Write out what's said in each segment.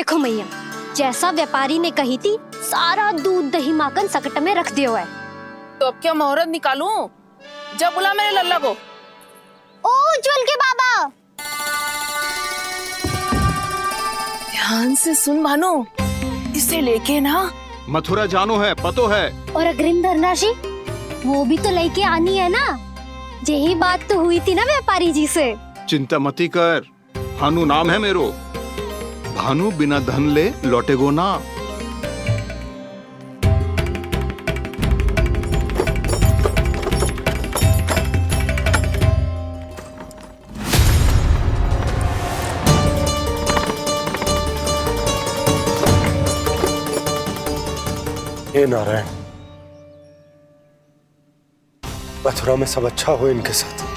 देखो मैया, जैसा व्यापारी ने कही थी सारा दूध दही माखन सकट में रख दियो है। तो अब क्या मुहूर्त निकालूं? जब बुला मेरे लल्ला को। ओ उज्जवल के बाबा, ध्यान से सुन भानु, इसे लेके ना मथुरा जानो है, पतो है। और अग्रिम धनराशि वो भी तो लेके आनी है ना। यही बात तो हुई थी ना व्यापारी जी से। चिंता मती कर, भानु नाम है मेरो। भानु बिना धन ले लौटेगो ना। हे नारायण, मथुरा में सब अच्छा हो इनके साथ।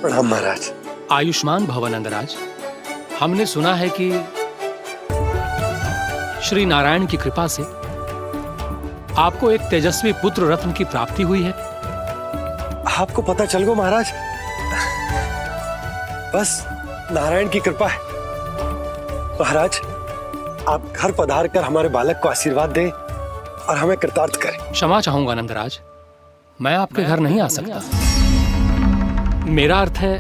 प्रणाम महाराज। आयुष्मान भव नंदराज। हमने सुना है कि श्री नारायण की कृपा से आपको एक तेजस्वी पुत्र रत्न की प्राप्ति हुई है। आपको पता चल गो महाराज, बस नारायण की कृपा है। महाराज, आप घर पधार कर हमारे बालक को आशीर्वाद दें और हमें कृतार्थ करें। क्षमा चाहूंगा नंदराज, मैं आपके घर नहीं आ सकता। मेरा अर्थ है,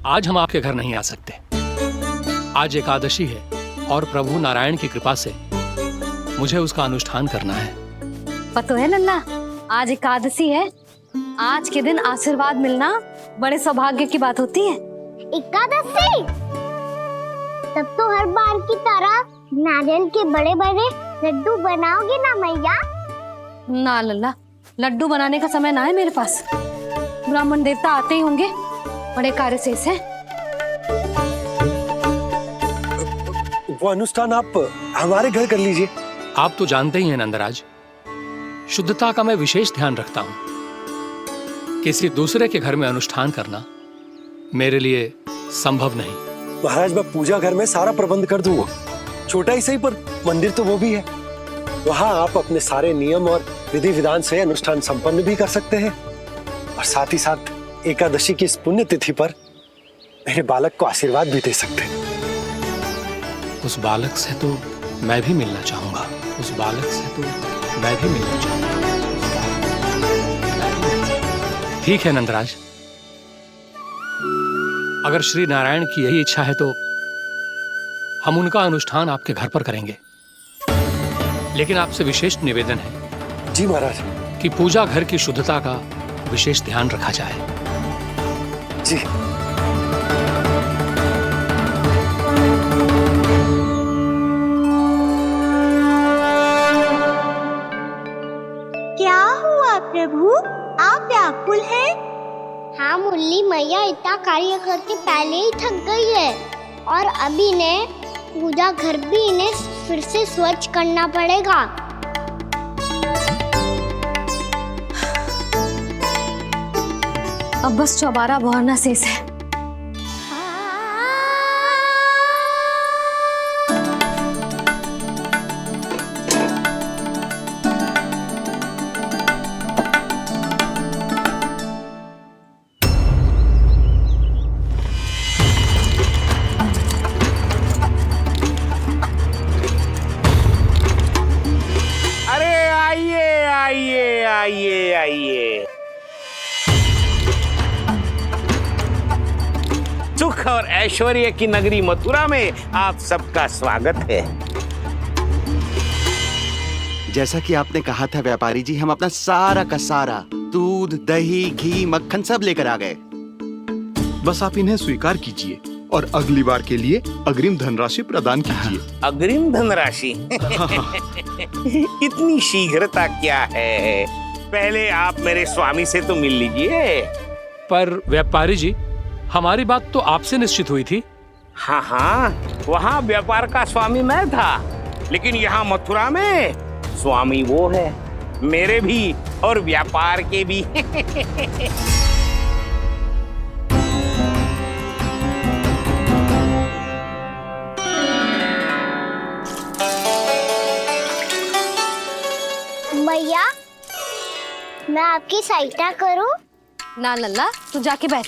आज हम आपके घर नहीं आ सकते। आज एकादशी है और प्रभु नारायण की कृपा से मुझे उसका अनुष्ठान करना है। पता है लल्ला, आज एकादशी है। आज के दिन आशीर्वाद मिलना बड़े सौभाग्य की बात होती है। एकादशी, तब तो हर बार की तरह नारियल के बड़े बड़े लड्डू बनाओगे ना मैया? ना लल्ला, लड्डू बनाने का समय ना है मेरे पास। ब्राह्मण देवता आते ही होंगे, बड़े कार्य शेष हैं। वो अनुष्ठान आप हमारे घर कर लीजिए। आप तो जानते ही हैं नंदराज, शुद्धता का मैं विशेष ध्यान रखता हूं। किसी दूसरे के घर में अनुष्ठान करना मेरे लिए संभव नहीं। महाराज, मैं पूजा घर में सारा प्रबंध कर दूंगा। छोटा ही सही, पर मंदिर तो वो भी है। वहां आप अपने सारे नियम और विधि विधान से अनुष्ठान संपन्न भी कर सकते हैं और साथ ही साथ एकादशी की इस पुण्य तिथि पर मेरे बालक को आशीर्वाद भी दे सकते हैं। उस बालक से तो मैं भी मिलना चाहूंगा। उस बालक से तो मैं भी मिलना चाहूंगा। ठीक है नंदराज, अगर श्री नारायण की यही इच्छा है तो हम उनका अनुष्ठान आपके घर पर करेंगे। लेकिन आपसे विशेष निवेदन है। जी महाराज। कि पूजा घर की शुद्धता का विशेष ध्यान रखा जाए। जी। क्या हुआ प्रभु, आप व्याकुल हैं? हाँ मुरली मैया इतना कार्य करके पहले ही थक गई है और अभी ने पूजा घर भी इन्हें फिर से स्वच्छ करना पड़ेगा। अब बस चौबारा बहाना शेष है। आइए। सुख और ऐश्वर्य की नगरी मथुरा में आप सबका स्वागत है। जैसा कि आपने कहा था व्यापारी जी, हम अपना सारा का सारा दूध दही घी मक्खन सब लेकर आ गए। बस आप इन्हें स्वीकार कीजिए और अगली बार के लिए अग्रिम धनराशि प्रदान कीजिए। अग्रिम धनराशि? इतनी शीघ्रता क्या है? पहले आप मेरे स्वामी से तो मिल लीजिए। पर व्यापारी जी, हमारी बात तो आपसे निश्चित हुई थी। हाँ, वहाँ व्यापार का स्वामी मैं था, लेकिन यहाँ मथुरा में स्वामी वो है, मेरे भी और व्यापार के भी। भैया मैं आपकी सहायता करूं? ना लल्ला, तू जाके बैठ।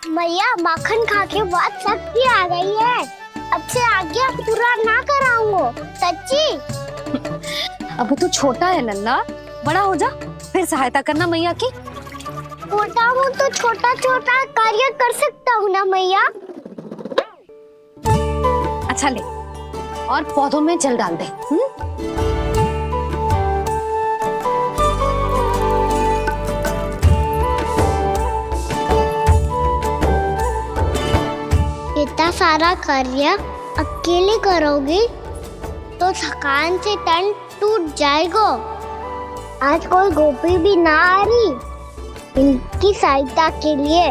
मैया माखन खा के बहुत शक्ति आ गई है। अब से आगे पूरा ना कराऊंगा, सच्ची। अभी तू छोटा है लल्ला, बड़ा हो जा फिर सहायता करना मैया की। छोटा हूँ तो छोटा छोटा कार्य कर सकता हूँ ना मैया। अच्छा ले, और पौधों में जल डाल दे। इतना सारा कार्य अकेले करोगी तो थकान से तन टूट जाएगा। आज कोई गोपी भी ना आ रही इनकी सहायता के लिए।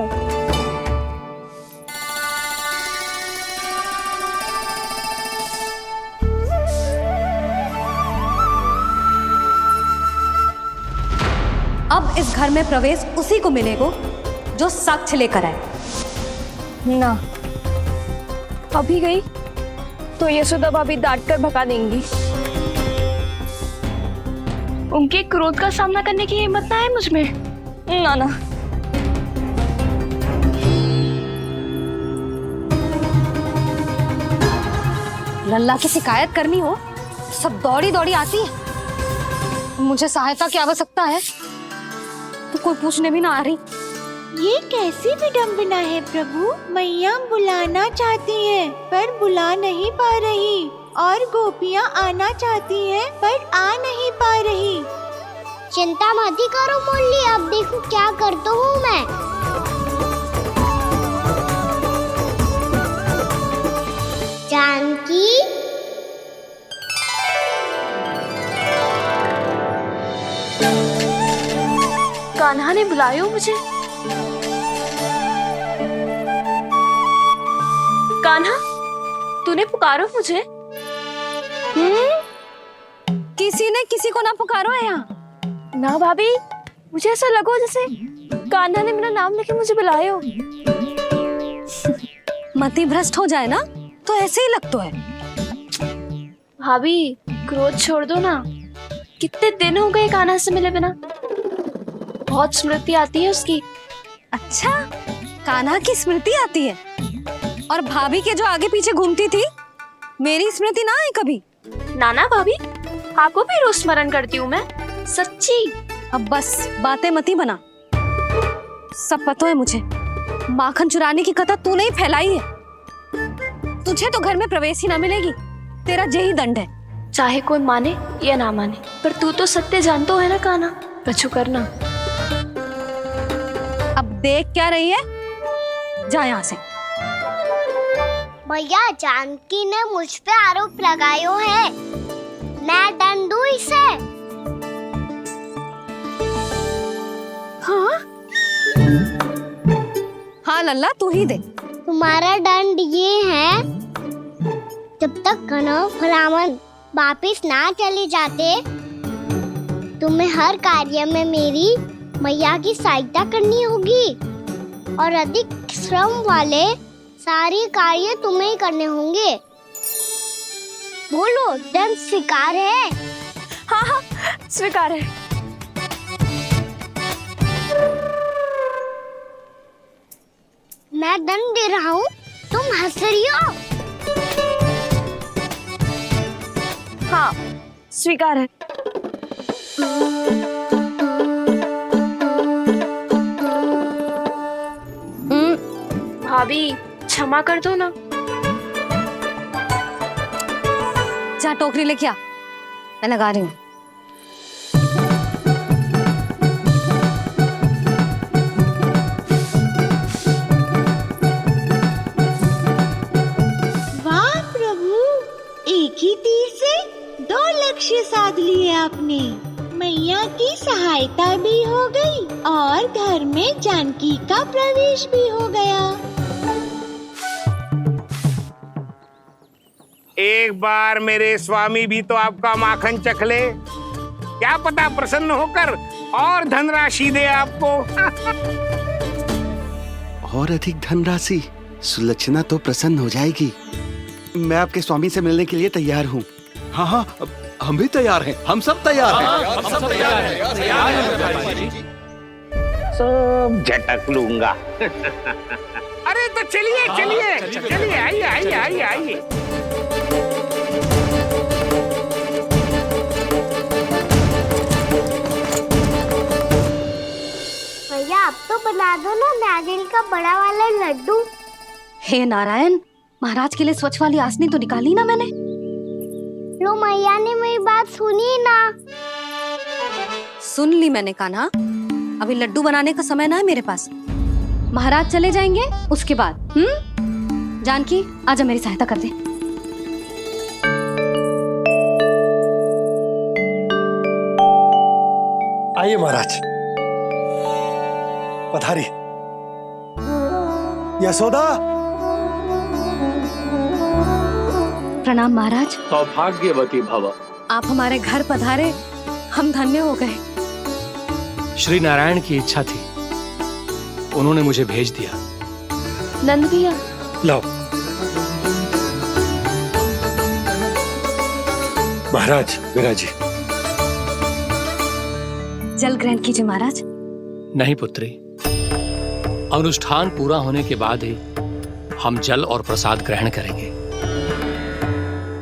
अब इस घर में प्रवेश उसी को मिलेगा जो साक्ष्य लेकर आए। ना, अभी गई तो यशोदा भाभी डांट कर भगा देंगी। उनके क्रोध का सामना करने की हिम्मत ना है मुझ में। ना ना, लल्ला की शिकायत करनी हो सब दौड़ी दौड़ी आती है। मुझे सहायता की आवश्यकता है तो कोई पूछने भी ना आ रही। ये कैसी विडंबना है प्रभु। मैया बुलाना चाहती हैं पर बुला नहीं पा रही, और गोपियाँ आना चाहती हैं पर आ नहीं पा रही। चिंता मत ही करो मुरली, अब देखो क्या करता हूँ मैं। जानकी, कान्हा ने बुलाया मुझे। कान्हा, तूने पुकारो मुझे। किसी ने किसी को ना पुकारो है यहाँ। ना भाभी, मुझे ऐसा लगो जैसे कान्हा ने मेरा नाम लेके मुझे बुलाया हो। मति भ्रष्ट हो जाए ना तो ऐसे ही लगता है। भाभी, क्रोध छोड़ दो ना। कितने दिन हो गए कान्हा से मिले बिना। बहुत स्मृति आती है उसकी। अच्छा, कान्हा की स्मृति आती है? और भाभी के जो आगे पीछे घूमती थी, मेरी स्मृति ना आई कभी? नाना भाभी, आपको भी रोज स्मरण करती हूँ मैं, सच्ची। अब बस बातें मती बना। सब पता है मुझे, माखन चुराने की कथा तूने ही फैलाई है। तुझे तो घर में प्रवेश ही ना मिलेगी, तेरा यही दंड है। चाहे कोई माने या ना माने, पर तू तो सत्य जानतो है ना कान्हा, कछु करना। अब देख क्या रही है, जा यहाँ से। भैया, जानकी ने मुझ पे आरोप लगायो है, मैं दंड दूं इसे। हाँ हाँ लल्ला, तू ही दे। तुम्हारा दंड ये है, जब तक कनव ब्राह्मण वापिस ना चले जाते, तुम्हें हर कार्य में मेरी मैया की सहायता करनी होगी, और अधिक श्रम वाले सारे कार्य तुम्हें ही करने होंगे। बोलो, दंड स्वीकार है? हाँ हाँ, स्वीकार है। मैं दंड दे रहा हूँ, तुम हंस रही हो? हाँ, स्वीकार है। भाभी, क्षमा कर दो ना। जा टोकरी लेके आ, मैं लगा रही हूँ। वाह प्रभु, एक ही तीर से 2 लक्ष्य साध लिए आपने। मैया की सहायता भी हो गई और घर में जानकी का प्रवेश भी हो गया। एक बार मेरे स्वामी भी तो आपका माखन चख ले, क्या पता प्रसन्न होकर और धनराशि दे आपको। और अधिक धनराशि? सुलक्षणा तो प्रसन्न हो जाएगी। मैं आपके स्वामी से मिलने के लिए तैयार हूँ। हाँ हाँ, हम भी तैयार हैं, हम सब तैयार हैं। हम सब तैयार हैं, तैयार हैं व्यापारी जी। सब झटक लूंगा। अरे तो चलिए चलिए चलिए, आइए आइए आइए आइए। भैया आप तो बना दो ना नारियल का बड़ा वाला लड्डू। हे नारायण, महाराज के लिए स्वच्छ वाली आसनी तो निकाली ना मैंने। लो मैया ने मेरी बात सुनी ना। सुन ली मैंने कान्हा, अभी लड्डू बनाने का समय ना है मेरे पास। महाराज चले जाएंगे उसके बाद। जानकी आजा मेरी सहायता कर दे। आइए महाराज, पधारी। यशोदा। प्रणाम महाराज। सौभाग्यवती भव। आप हमारे घर पधारे, हम धन्य हो गए। श्री नारायण की इच्छा थी, उन्होंने मुझे भेज दिया। नंद भैया, लाओ। महाराज विराजी। जल ग्रहण कीजिए महाराज। नहीं पुत्री, अनुष्ठान पूरा होने के बाद ही हम जल और प्रसाद ग्रहण करेंगे,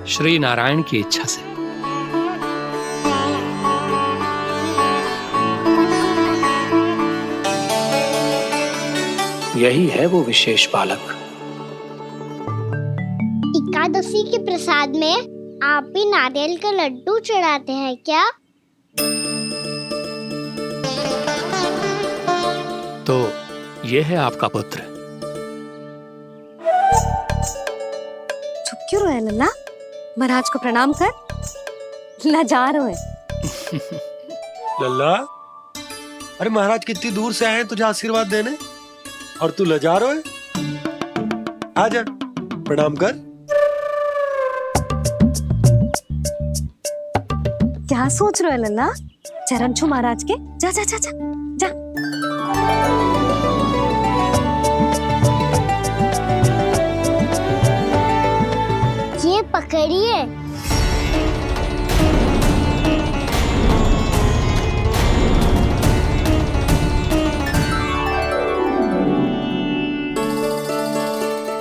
श्री नारायण की इच्छा से। यही है वो विशेष बालक। एकादशी के प्रसाद में आप भी नारियल का लड्डू चढ़ाते हैं क्या? तो ये है आपका पुत्र। चुप क्यों रहे लल्ला? महाराज को प्रणाम कर। लाजार है। लल्ला, अरे महाराज कितनी दूर से आए हैं तुझे आशीर्वाद देने, और तू लजारो है। आजा, प्रणाम कर। क्या सोच रहे हो लल्ला? चरण छू महाराज के। जा जा जा जा जा। ये पकड़िए।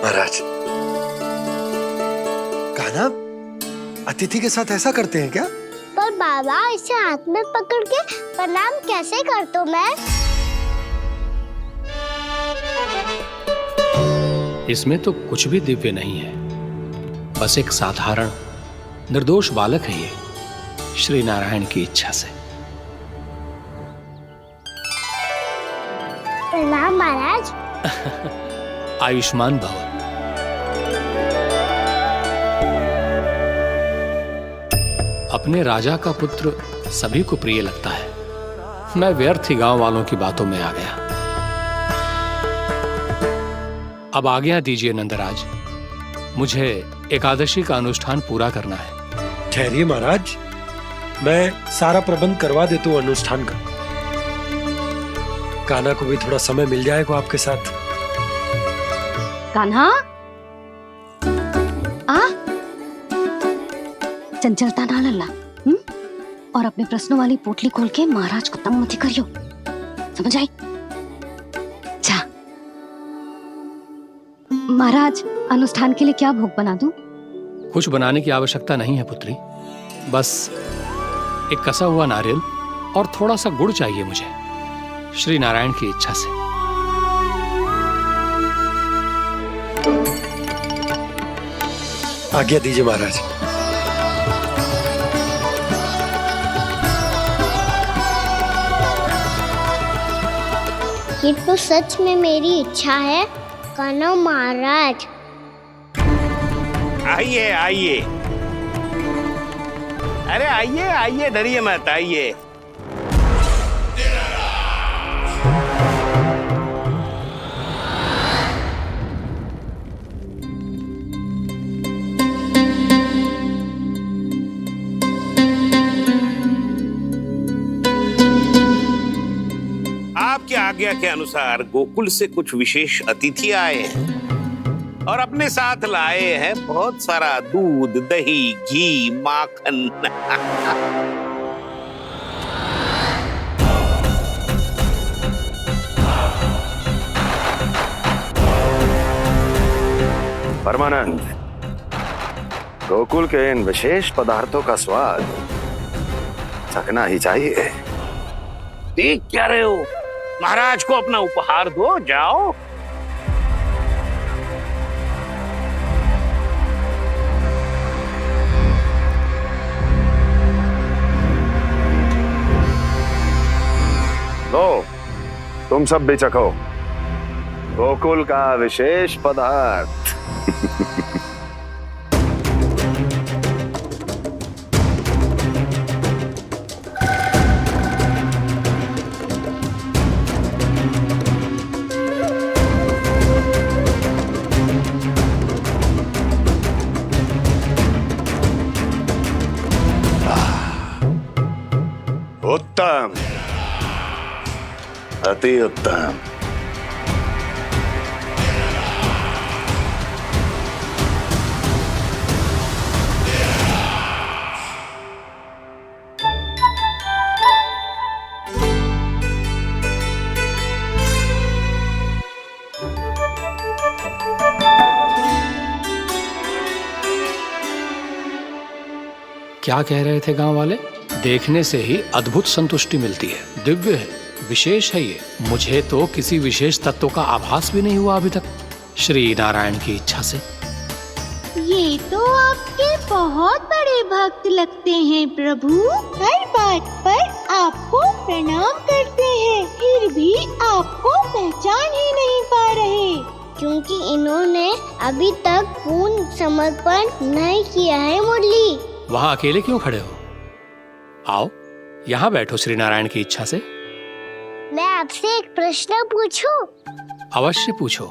महाराज, कान्हा अतिथि के साथ ऐसा करते हैं क्या? पर बाबा इसे हाथ में पकड़ के प्रणाम कैसे करता हूँ मैं? इसमें तो कुछ भी दिव्य नहीं है, बस एक साधारण निर्दोष बालक है ये, श्री नारायण की इच्छा से। प्रणाम महाराज। आयुष्मान भव। अपने राजा का पुत्र सभी को प्रिय लगता है। मैं व्यर्थ ही गांव वालों की बातों में आ गया। अब आज्ञा दीजिए नंदराज, मुझे एकादशी का अनुष्ठान पूरा करना है। ठहरिए महाराज, मैं सारा प्रबंध करवा देता हूँ अनुष्ठान का। कान्हा को भी थोड़ा समय मिल जाएगा आपके साथ। कान्हा आ, चंचलता ना लल्ला। और अपने प्रश्नों वाली पोटली खोल के महाराज को तंग मत करियो, समझ आई? जा। महाराज, अनुष्ठान के लिए क्या भोग बना दूं? कुछ बनाने की आवश्यकता नहीं है पुत्री, बस एक कसा हुआ नारियल और थोड़ा सा गुड़ चाहिए मुझे, श्री नारायण की इच्छा से। आज्ञा दीजिए महाराज। ये तो सच में मेरी इच्छा है कान्हा महाराज। आइए आइए, अरे आइए आइए, डरिए मत, आइए। आपकी आज्ञा के अनुसार गोकुल से कुछ विशेष अतिथि आए हैं। और अपने साथ लाए हैं बहुत सारा दूध, दही, घी, माखन। परमानंद, गोकुल के इन विशेष पदार्थों का स्वाद चखना ही चाहिए। देख क्या रहे हो? महाराज को अपना उपहार दो, जाओ। लो, तुम सब भी चखो गोकुल का विशेष पदार्थ। उत्तम, अति उत्तम। क्या कह रहे थे गांव वाले? देखने से ही अद्भुत संतुष्टि मिलती है, दिव्य है, विशेष है ये। मुझे तो किसी विशेष तत्व का आभास भी नहीं हुआ अभी तक, श्री नारायण की इच्छा से। ये तो आपके बहुत बड़े भक्त लगते हैं प्रभु। हर बात पर आपको प्रणाम करते हैं, फिर भी आपको पहचान ही नहीं पा रहे। क्योंकि इन्होंने अभी तक पूर्ण समर्पण नहीं किया है मुरली। वहां अकेले क्यों खड़े हो? आओ यहाँ बैठो श्री नारायण की इच्छा से। मैं आपसे एक प्रश्न पूछूं? अवश्य पूछो।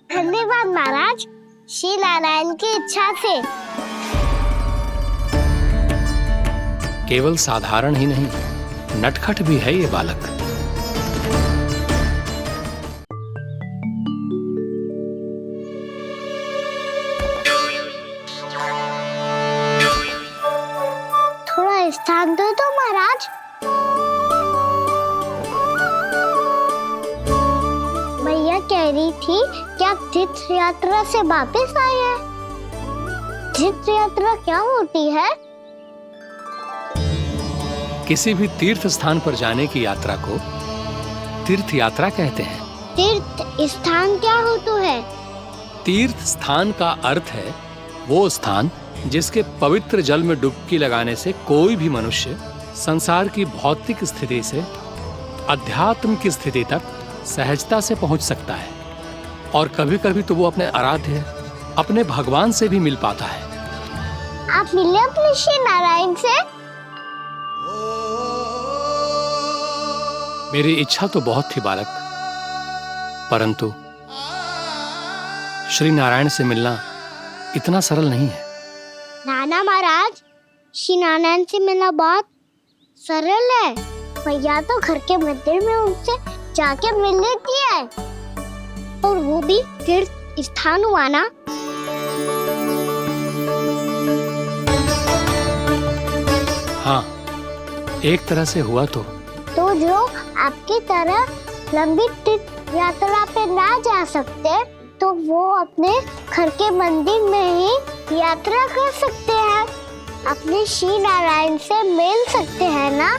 धन्यवाद महाराज, श्री नारायण की इच्छा से। केवल साधारण ही नहीं, नटखट भी है ये बालक। थोड़ा स्थान दो तो महाराज। भैया कह रही थी कि आप तीर्थ यात्रा से वापस आए हैं। तीर्थ यात्रा क्या होती है? किसी भी तीर्थ स्थान पर जाने की यात्रा को तीर्थ यात्रा कहते हैं। तीर्थ स्थान क्या होता है? तीर्थ स्थान का अर्थ है वो स्थान जिसके पवित्र जल में डुबकी लगाने से कोई भी मनुष्य संसार की भौतिक स्थिति से अध्यात्म की स्थिति तक सहजता से पहुंच सकता है, और कभी कभी तो वो अपने आराध्य, अपने भगवान से भी मिल पाता है। आप मिले अपने श्री नारायण से? मेरी इच्छा तो बहुत थी बालक, परंतु श्री नारायण से मिलना इतना सरल नहीं है। नाना महाराज, श्री नारायण से मिलना बहुत सरल है। भैया तो घर के मंदिर में उनसे जाके मिल लेती है, और वो भी तीर्थ स्थान हुआ ना। हाँ, एक तरह से हुआ तो जो आपकी तरह लंबी तीर्थ यात्रा पे ना जा सकते, तो वो अपने घर के मंदिर में ही यात्रा कर सकते हैं, अपने श्री नारायण से मिल सकते हैं ना।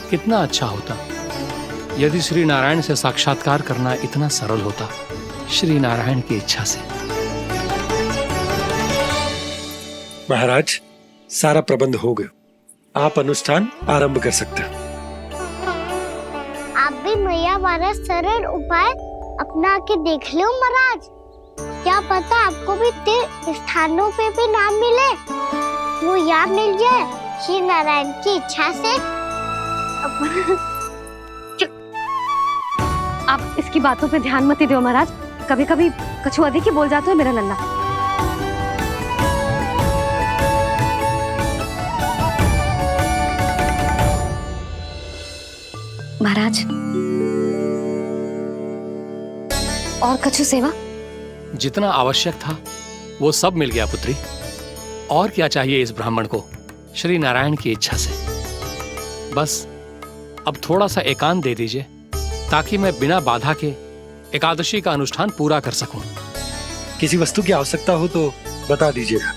कितना अच्छा होता यदि श्री नारायण से साक्षात्कार करना इतना सरल होता, श्री नारायण की इच्छा से। महाराज, सारा प्रबंध हो गया, आप अनुष्ठान आरंभ कर सकते हैं। आप भी मैया वाला सरल उपाय अपना के देख लो महाराज। क्या पता आपको भी तीर्थ स्थानों पे भी नाम मिले, वो याद मिल जाए श्री नारायण की इच्छा से। आप इसकी बातों पे ध्यान मत दो महाराज, कभी कभी कछु अधिक ही बोल जाते हो मेरा नन्ना। महाराज, और कछु सेवा? जितना आवश्यक था वो सब मिल गया पुत्री। और क्या चाहिए इस ब्राह्मण को श्री नारायण की इच्छा से। बस अब थोड़ा सा एकांत दे दीजिए ताकि मैं बिना बाधा के एकादशी का अनुष्ठान पूरा कर सकूं। किसी वस्तु की आवश्यकता हो तो बता दीजिएगा।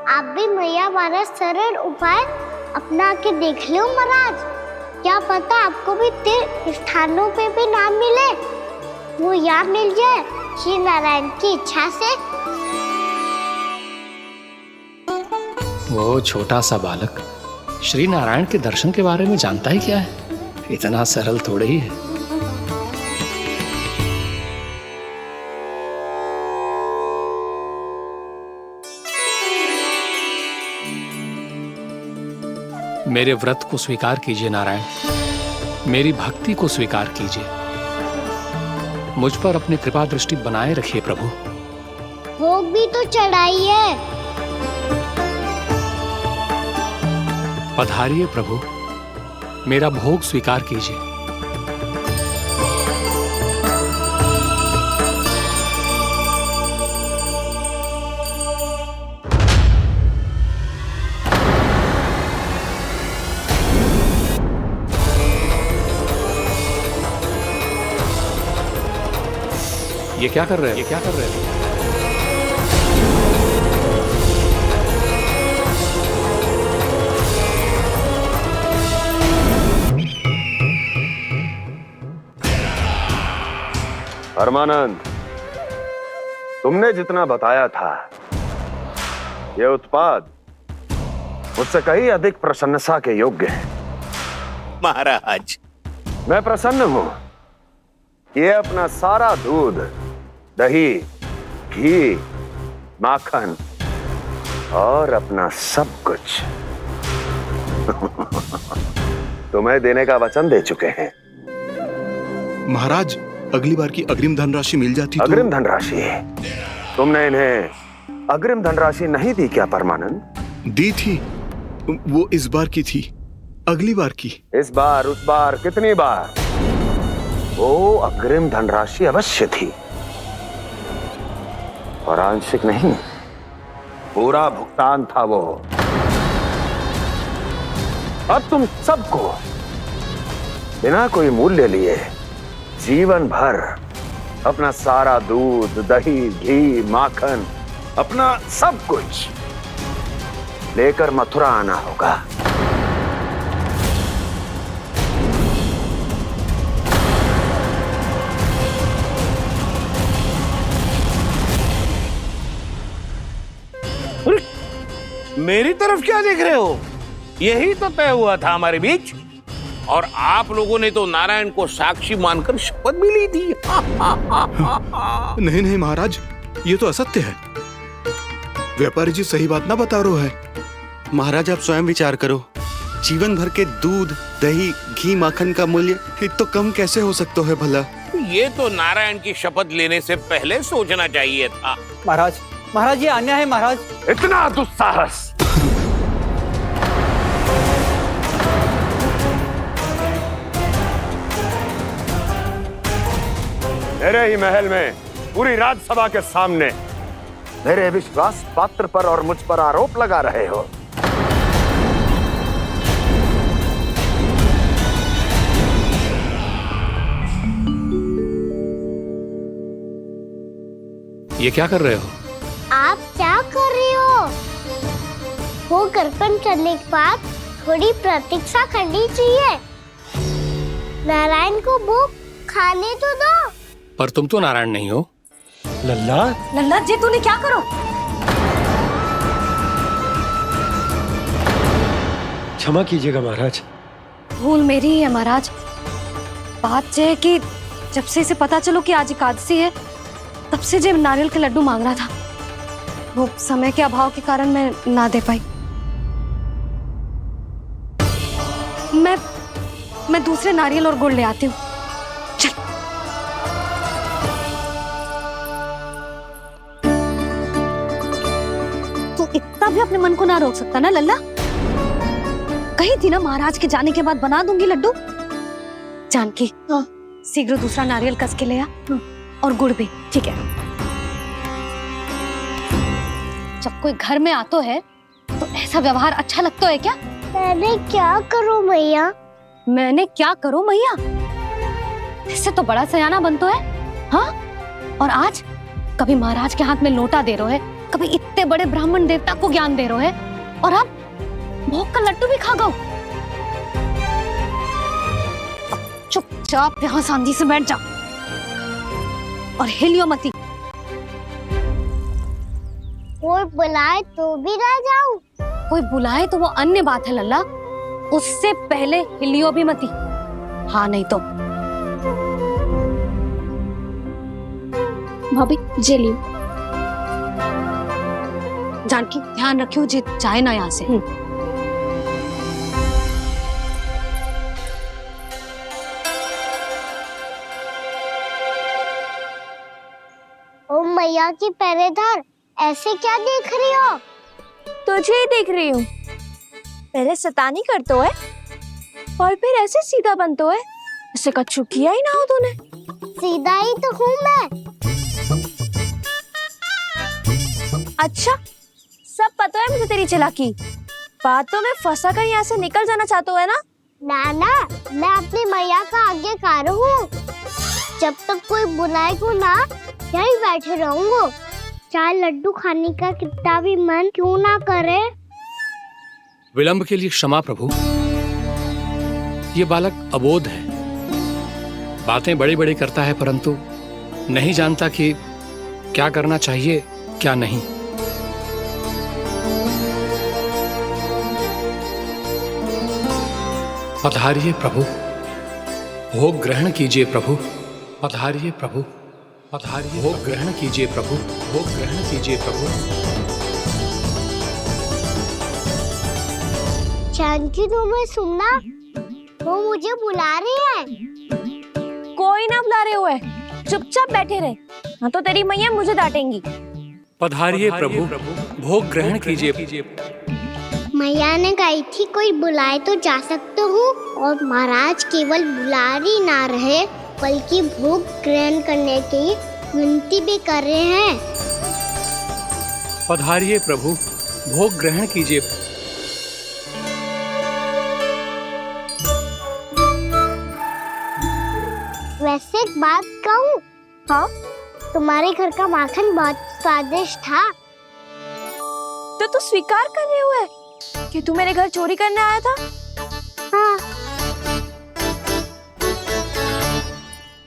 आप भी मैया वाला सरल उपाय अपना के देख लो महाराज। क्या पता आपको भी तीर्थ स्थानों पे भी नाम मिले, वो यहाँ मिल जाए श्री नारायण की इच्छा से। वो छोटा सा बालक श्री नारायण के दर्शन के बारे में जानता ही क्या है? इतना सरल थोड़े ही है। मेरे व्रत को स्वीकार कीजिए नारायण, मेरी भक्ति को स्वीकार कीजिए। मुझ पर अपनी कृपा दृष्टि बनाए रखिए प्रभु। भोग भी तो चढ़ाइए। पधारिए प्रभु, मेरा भोग स्वीकार कीजिए। ये क्या कर रहे हैं? ये क्या कर रहे हैं? परमानंद, तुमने जितना बताया था ये उत्पाद मुझसे कहीं अधिक प्रशंसा के योग्य है। महाराज, मैं प्रसन्न हूं। ये अपना सारा दूध, दही, घी, माखन और अपना सब कुछ तुम्हें देने का वचन दे चुके हैं। महाराज, अगली बार की अग्रिम धनराशि मिल जाती तो। अग्रिम धनराशि? तुमने इन्हें अग्रिम धनराशि नहीं दी क्या परमानंद? दी थी, वो इस बार की थी, अगली बार की। इस बार, उस बार, कितनी बार? वो अग्रिम धनराशि अवश्य थी और आंशिक नहीं, पूरा भुगतान था वो। अब तुम सबको बिना कोई मूल्य लिए जीवन भर अपना सारा दूध, दही, घी, माखन, अपना सब कुछ लेकर मथुरा आना होगा। मेरी तरफ क्या देख रहे हो? यही तो तय हुआ था हमारे बीच, और आप लोगों ने तो नारायण को साक्षी मानकर शपथ भी ली थी। नहीं नहीं महाराज, ये तो असत्य है। व्यापारी जी सही बात ना बता रहे हैं। महाराज आप स्वयं विचार करो, जीवन भर के दूध, दही, घी, माखन का मूल्य इतना कम कैसे हो सकता है भला? ये तो नारायण की शपथ लेने से पहले सोचना चाहिए था। महाराज, महाराज ये अन्याय है महाराज। इतना दुस्साहस! मेरे ही महल में पूरी राज्यसभा के सामने मेरे विश्वास पात्र पर और मुझ पर आरोप लगा रहे हो। ये क्या कर रहे हो? आप क्या कर रहे हो? भोग अर्पण करने के बाद थोड़ी प्रतीक्षा करनी चाहिए। नारायण को भोग खाने तो दो। पर तुम तो नारायण नहीं हो। लल्ला, लल्ला जी तूने क्या करो? क्षमा कीजिएगा महाराज। भूल मेरी ही है महाराज। बात यह है कि जब से इसे पता चलो कि आज एकादशी है, तब से जब नारियल के लड्डू मांग रहा था, वो समय के अभाव के कारण मैं ना दे पाई। मैं दूसरे नारियल और गुड़ ले आती हूँ। चल। तू इतना भी अपने मन को ना रोक सकता ना लल्ला? कही थी ना महाराज के जाने के बाद बना दूंगी लड्डू। जानकी, शीघ्र दूसरा नारियल कस के ले आ, और गुड़ भी। ठीक है। जब कोई घर में आतो है तो ऐसा व्यवहार अच्छा लगता है क्या? मैंने क्या करूं मैया? मैंने क्या करूं मैया? इससे तो बड़ा सयाना बनतो है। हाँ, और आज कभी महाराज के हाथ में लोटा दे रहे है, कभी इतने बड़े ब्राह्मण देवता को ज्ञान दे रहे है, और अब भोग का लड्डू भी खा गो। चुपचाप यहाँ शांति से बैठ जा और हिलियो मती। कोई बुलाए तो भी ना जाऊं? कोई बुलाए तो वो अन्य बात है लल्ला, उससे पहले हिलियो भी मती। हाँ नहीं तो। भाभी जे लियो। जानकी ध्यान रखियो जी जाए ना यहाँ से। ओ मैया की पहरेदार, ऐसे क्या देख रही हो? तुझे ही देख रही हूँ। पहले शैतानी करतो है और फिर ऐसे सीधा बनतो है। ऐसे कछु किया ही ना हो तूने। सीधा ही तो हूँ मैं। अच्छा, सब पता है मुझे तेरी चालाकी। बातों में फंसा कर यहाँ से निकल जाना चाहते हो है ना? नाना, मैं अपनी मैया का आज्ञाकार हूँ। जब तक कोई बुलाएगा ना, यहीं बैठे रहूंगा। चाहे लड्डू खाने का कितना भी मन क्यों ना करे। विलंब के लिए क्षमा प्रभु। ये बालक अबोध है, बातें बड़ी बड़ी करता है, परंतु नहीं जानता कि क्या करना चाहिए क्या नहीं। पधारिए प्रभु, भोग ग्रहण कीजिए प्रभु। पधारिए प्रभु, पधारिए। भोग ग्रहण कीजिए प्रभु, भोग ग्रहण कीजिए प्रभु। जानकी, तुम्हें सुनना, वो मुझे बुला रही है। कोई ना बुला रहे हुए, चुपचाप बैठे रहे, हाँ तो तेरी मैया मुझे डांटेंगी। पधारिए प्रभु, भोग ग्रहण कीजिए। मैया ने कही थी कोई बुलाए तो जा सकते हूँ, और महाराज केवल बुलारी ना रहे बल्कि भोग ग्रहण करने की विनती भी कर रहे हैं। पधारिए प्रभु, भोग ग्रहण कीजिए। वैसे एक बात कहूँ? हाँ? तुम्हारे घर का माखन बहुत स्वादिष्ट था। तो तू स्वीकार कर रहे हुए कि तू मेरे घर चोरी करने आया था? हाँ।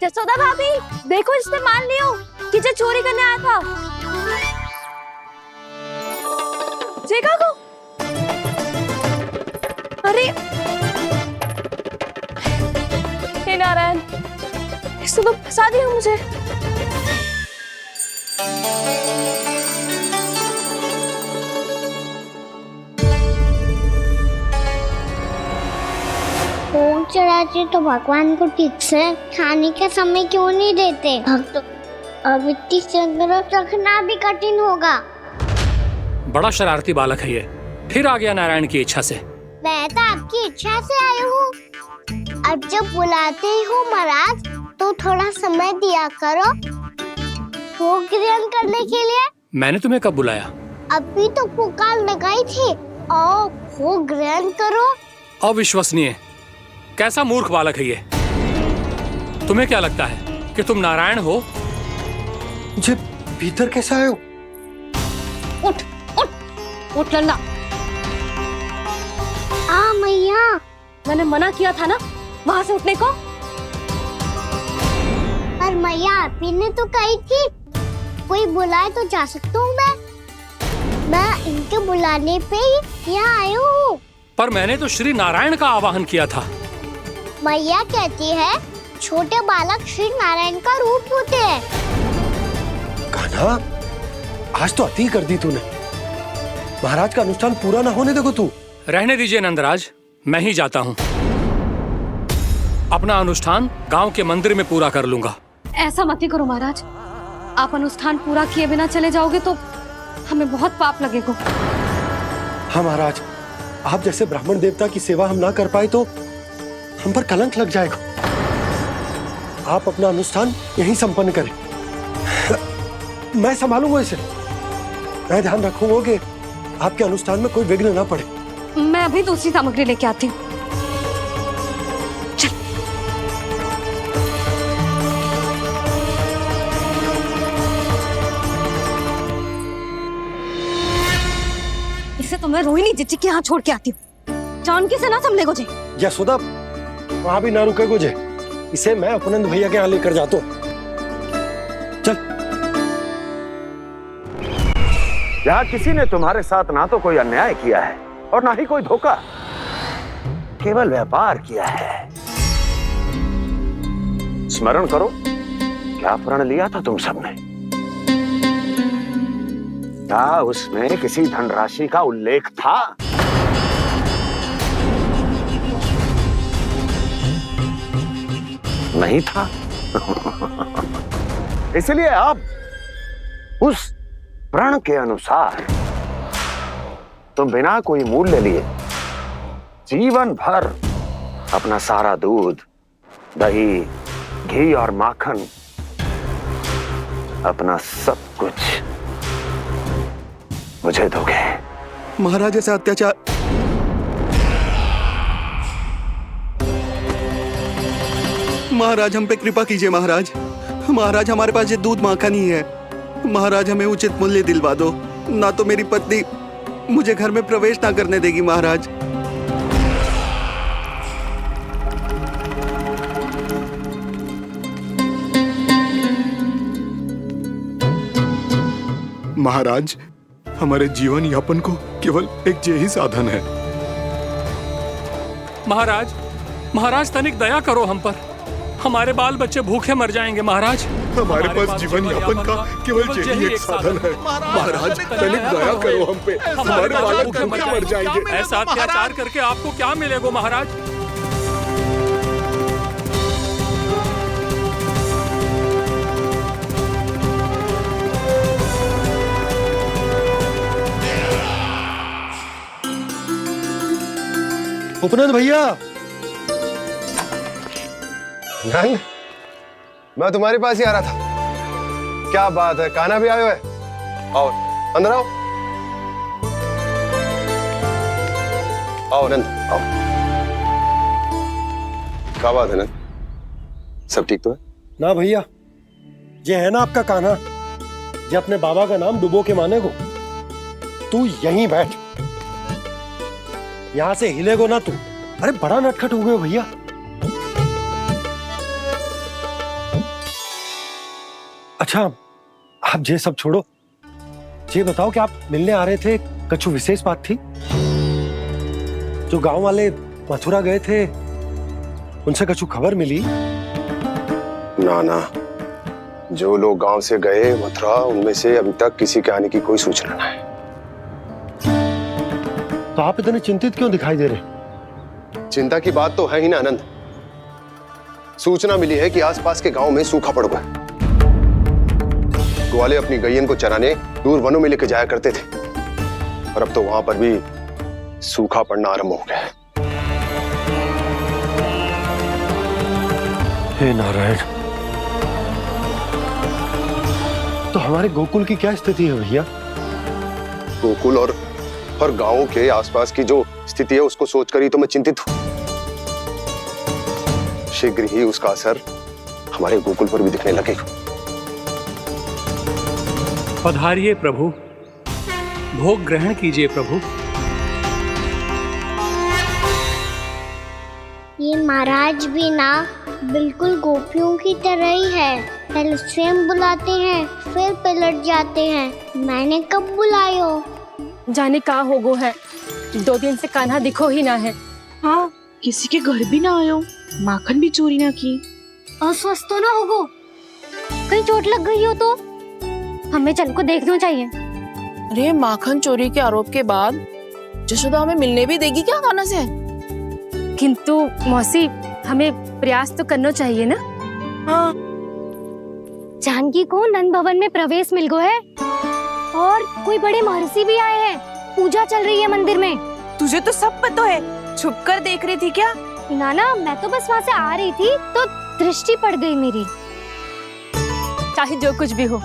जसोदा भाभी, देखो इसने मान लियो कि जो चोरी करने आया था। देखा को? अरे हे नारायण, इसने तो फंसा दिया मुझे। भोग चढ़ाते तो भगवान को ठीक से खाने का समय क्यों नहीं देते? भक्त अब इतनी संग्रह रखना भी कठिन होगा। बड़ा शरारती बालक है ये, फिर आ गया नारायण की इच्छा से। मैं तो आपकी इच्छा से आई हूँ। अब जब बुलाते ही हो महाराज, तो थोड़ा समय दिया करो भोग ग्रहण करने के लिए। मैंने तुम्हें कब बुलाया? अभी तो पुकार लगाई थी, आओ भोग ग्रहण करो। अविश्वसनीय, कैसा मूर्ख बालक है ये। तुम्हें क्या लगता है कि तुम नारायण हो? मुझे भीतर कैसे आए हो? उठ उठ उठ लल्ला। मैया, मैंने मना किया था ना वहां से उठने को। पर मैया आपी ने तो कही थी कोई बुलाए तो जा सकता हूँ मैं इनके बुलाने पे ही यहाँ आई हूँ। पर मैंने तो श्री नारायण का आवाहन किया था। मैया कहती है छोटे बालक श्री नारायण का रूप होते हैं। कान्हा, आज तो अति कर दी तूने। महाराज का अनुष्ठान पूरा ना होने देखो तू। रहने दीजिए नंदराज, मैं ही जाता हूँ। अपना अनुष्ठान गांव के मंदिर में पूरा कर लूंगा। ऐसा मत ही करो महाराज, आप अनुष्ठान पूरा किए बिना चले जाओगे तो हमें बहुत पाप लगेगा। हाँ महाराज, आप जैसे ब्राह्मण देवता की सेवा हम ना कर पाए तो हम पर कलंक लग जाएगा। आप अपना अनुष्ठान यहीं संपन्न करें, मैं संभालूंगा इसे। मैं ध्यान रखूंगा कि आपके अनुष्ठान में कोई विघ्न ना पड़े। मैं अभी दूसरी सामग्री लेके आती हूँ। इसे तो मैं रोहिणी जीजी के यहाँ छोड़ के आती हूँ। जानकी से ना संभले गुजे। यशोदा, वहां भी ना रुके गुजे। इसे मैं अपनंद भैया के यहाँ लेकर जाता हूँ। चल। यहाँ किसी ने तुम्हारे साथ ना तो कोई अन्याय किया है और ना ही कोई धोखा, केवल व्यापार किया है। स्मरण करो, क्या प्रण लिया था तुम सबने? क्या उसमें किसी धनराशि का उल्लेख था? नहीं था। इसलिए अब उस प्रण के अनुसार तुम बिना कोई मूल्य लिए जीवन भर अपना सारा दूध, दही, घी और माखन, अपना सब कुछ मुझे दोगे। महाराज ऐसा अत्याचार। महाराज हम पे कृपा कीजिए महाराज। महाराज हमारे पास ये दूध माखन ही है। महाराज हमें उचित मूल्य दिलवा दो, ना तो मेरी पत्नी मुझे घर में प्रवेश ना करने देगी महाराज। महाराज, हमारे जीवन यापन को केवल एक यही साधन है। महाराज, महाराज तनिक दया करो हम पर। हमारे बाल बच्चे भूखे मर जाएंगे महाराज। हमारे पास जीवन यापन का केवल यही एक साधन है। महाराज तनिक दया करो हम पे, हमारे बालक भूखे मर जाएंगे। ऐसा अत्याचार करके आपको क्या मिलेगा महाराज? उपनंद भैया। नंद, मैं तुम्हारे पास ही आ रहा था। क्या बात है, कान्हा भी आयो है? आओ अंदर आओ। आओ नंद आओ। क्या बात है नंद, सब ठीक तो है? ना भैया, ये है ना आपका कान्हा, ये अपने बाबा का नाम डुबो के माने को। तू यहीं बैठ, यहां से हिलेगो ना तू। अरे बड़ा नटखट हो गए भैया। अच्छा, आप ये सब छोड़ो, ये बताओ कि आप मिलने आ रहे थे, कछु विशेष बात थी? जो गांव वाले मथुरा गए थे, उनसे कछु खबर मिली? ना ना, जो लोग गांव से गए मथुरा, उनमें से अभी तक किसी के आने की कोई सूचना नहीं है। तो आप इतने चिंतित क्यों दिखाई दे रहे? चिंता की बात तो है ही ना आनंद। सूचना मिली है कि आसपास के गांव में सूखा पड़ गया। ग्वाले अपनी गैयन को चराने दूर वनों में लेकर जाया करते थे, और अब तो वहां पर भी सूखा पड़ना आरंभ हो गया है। हे नारायण, तो हमारे गोकुल की क्या स्थिति है भैया? गोकुल और गांवों के आसपास की जो स्थिति है उसको सोचकर ही तो मैं चिंतित हूं। शीघ्र ही उसका असर हमारे गोकुल पर भी दिखने लगेगा। पधारिए प्रभु, भोग ग्रहण कीजिए प्रभु। ये महाराज भी ना बिल्कुल गोपियों की तरह ही है। पहले स्वयं बुलाते हैं, फिर पलट जाते हैं। मैंने कब बुलायो? जाने का होगो है, 2 दिन से कान्हा दिखो ही ना है। हाँ, किसी के घर भी ना आयो, माखन भी चोरी ना की। अस्वस्थ तो ना होगो, कहीं चोट लग गई हो तो? हमें चल को देखना चाहिए। अरे माखन चोरी के आरोप के बाद जशोदा हमें मिलने भी देगी क्या कान्हा से? किंतु मौसी, हमें प्रयास तो करना चाहिए ना। हाँ। जानकी को नंद भवन में प्रवेश मिल गया है और कोई बड़े महर्षि भी आए हैं। पूजा चल रही है मंदिर में। तुझे तो सब पता है, छुप कर देख रही थी क्या? ना मैं तो बस वहाँ से आ रही थी तो दृष्टि पड़ गई मेरी। चाहे जो कुछ भी हो,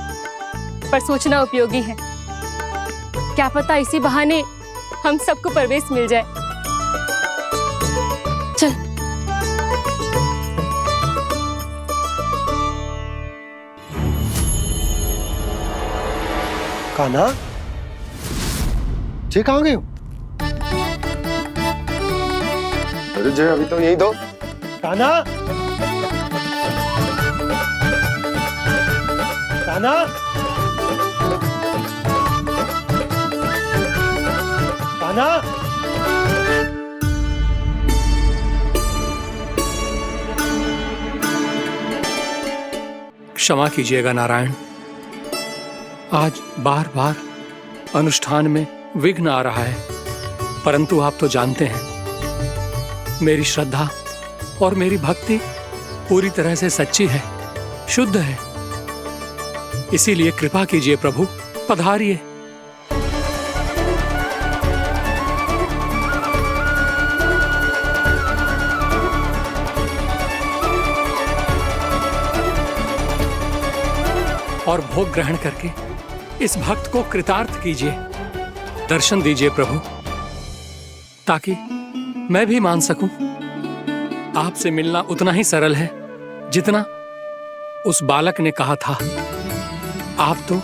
पर सोचना उपयोगी है। क्या पता इसी बहाने हम सबको प्रवेश मिल जाए। चल। कान्हा, जे कहाँ गए हो? अरे जय, अभी तो यही दो। कान्हा, कान्हा, कान्हा। क्षमा कीजिएगा नारायण, आज बार बार अनुष्ठान में विघ्न आ रहा है, परंतु आप तो जानते हैं मेरी श्रद्धा और मेरी भक्ति पूरी तरह से सच्ची है, शुद्ध है। इसीलिए कृपा कीजिए प्रभु, पधारिए। और भोग ग्रहण करके इस भक्त को कृतार्थ कीजिए। दर्शन दीजिए प्रभु, ताकि मैं भी मान सकूं। आपसे मिलना उतना ही सरल है जितना उस बालक ने कहा था। आप तो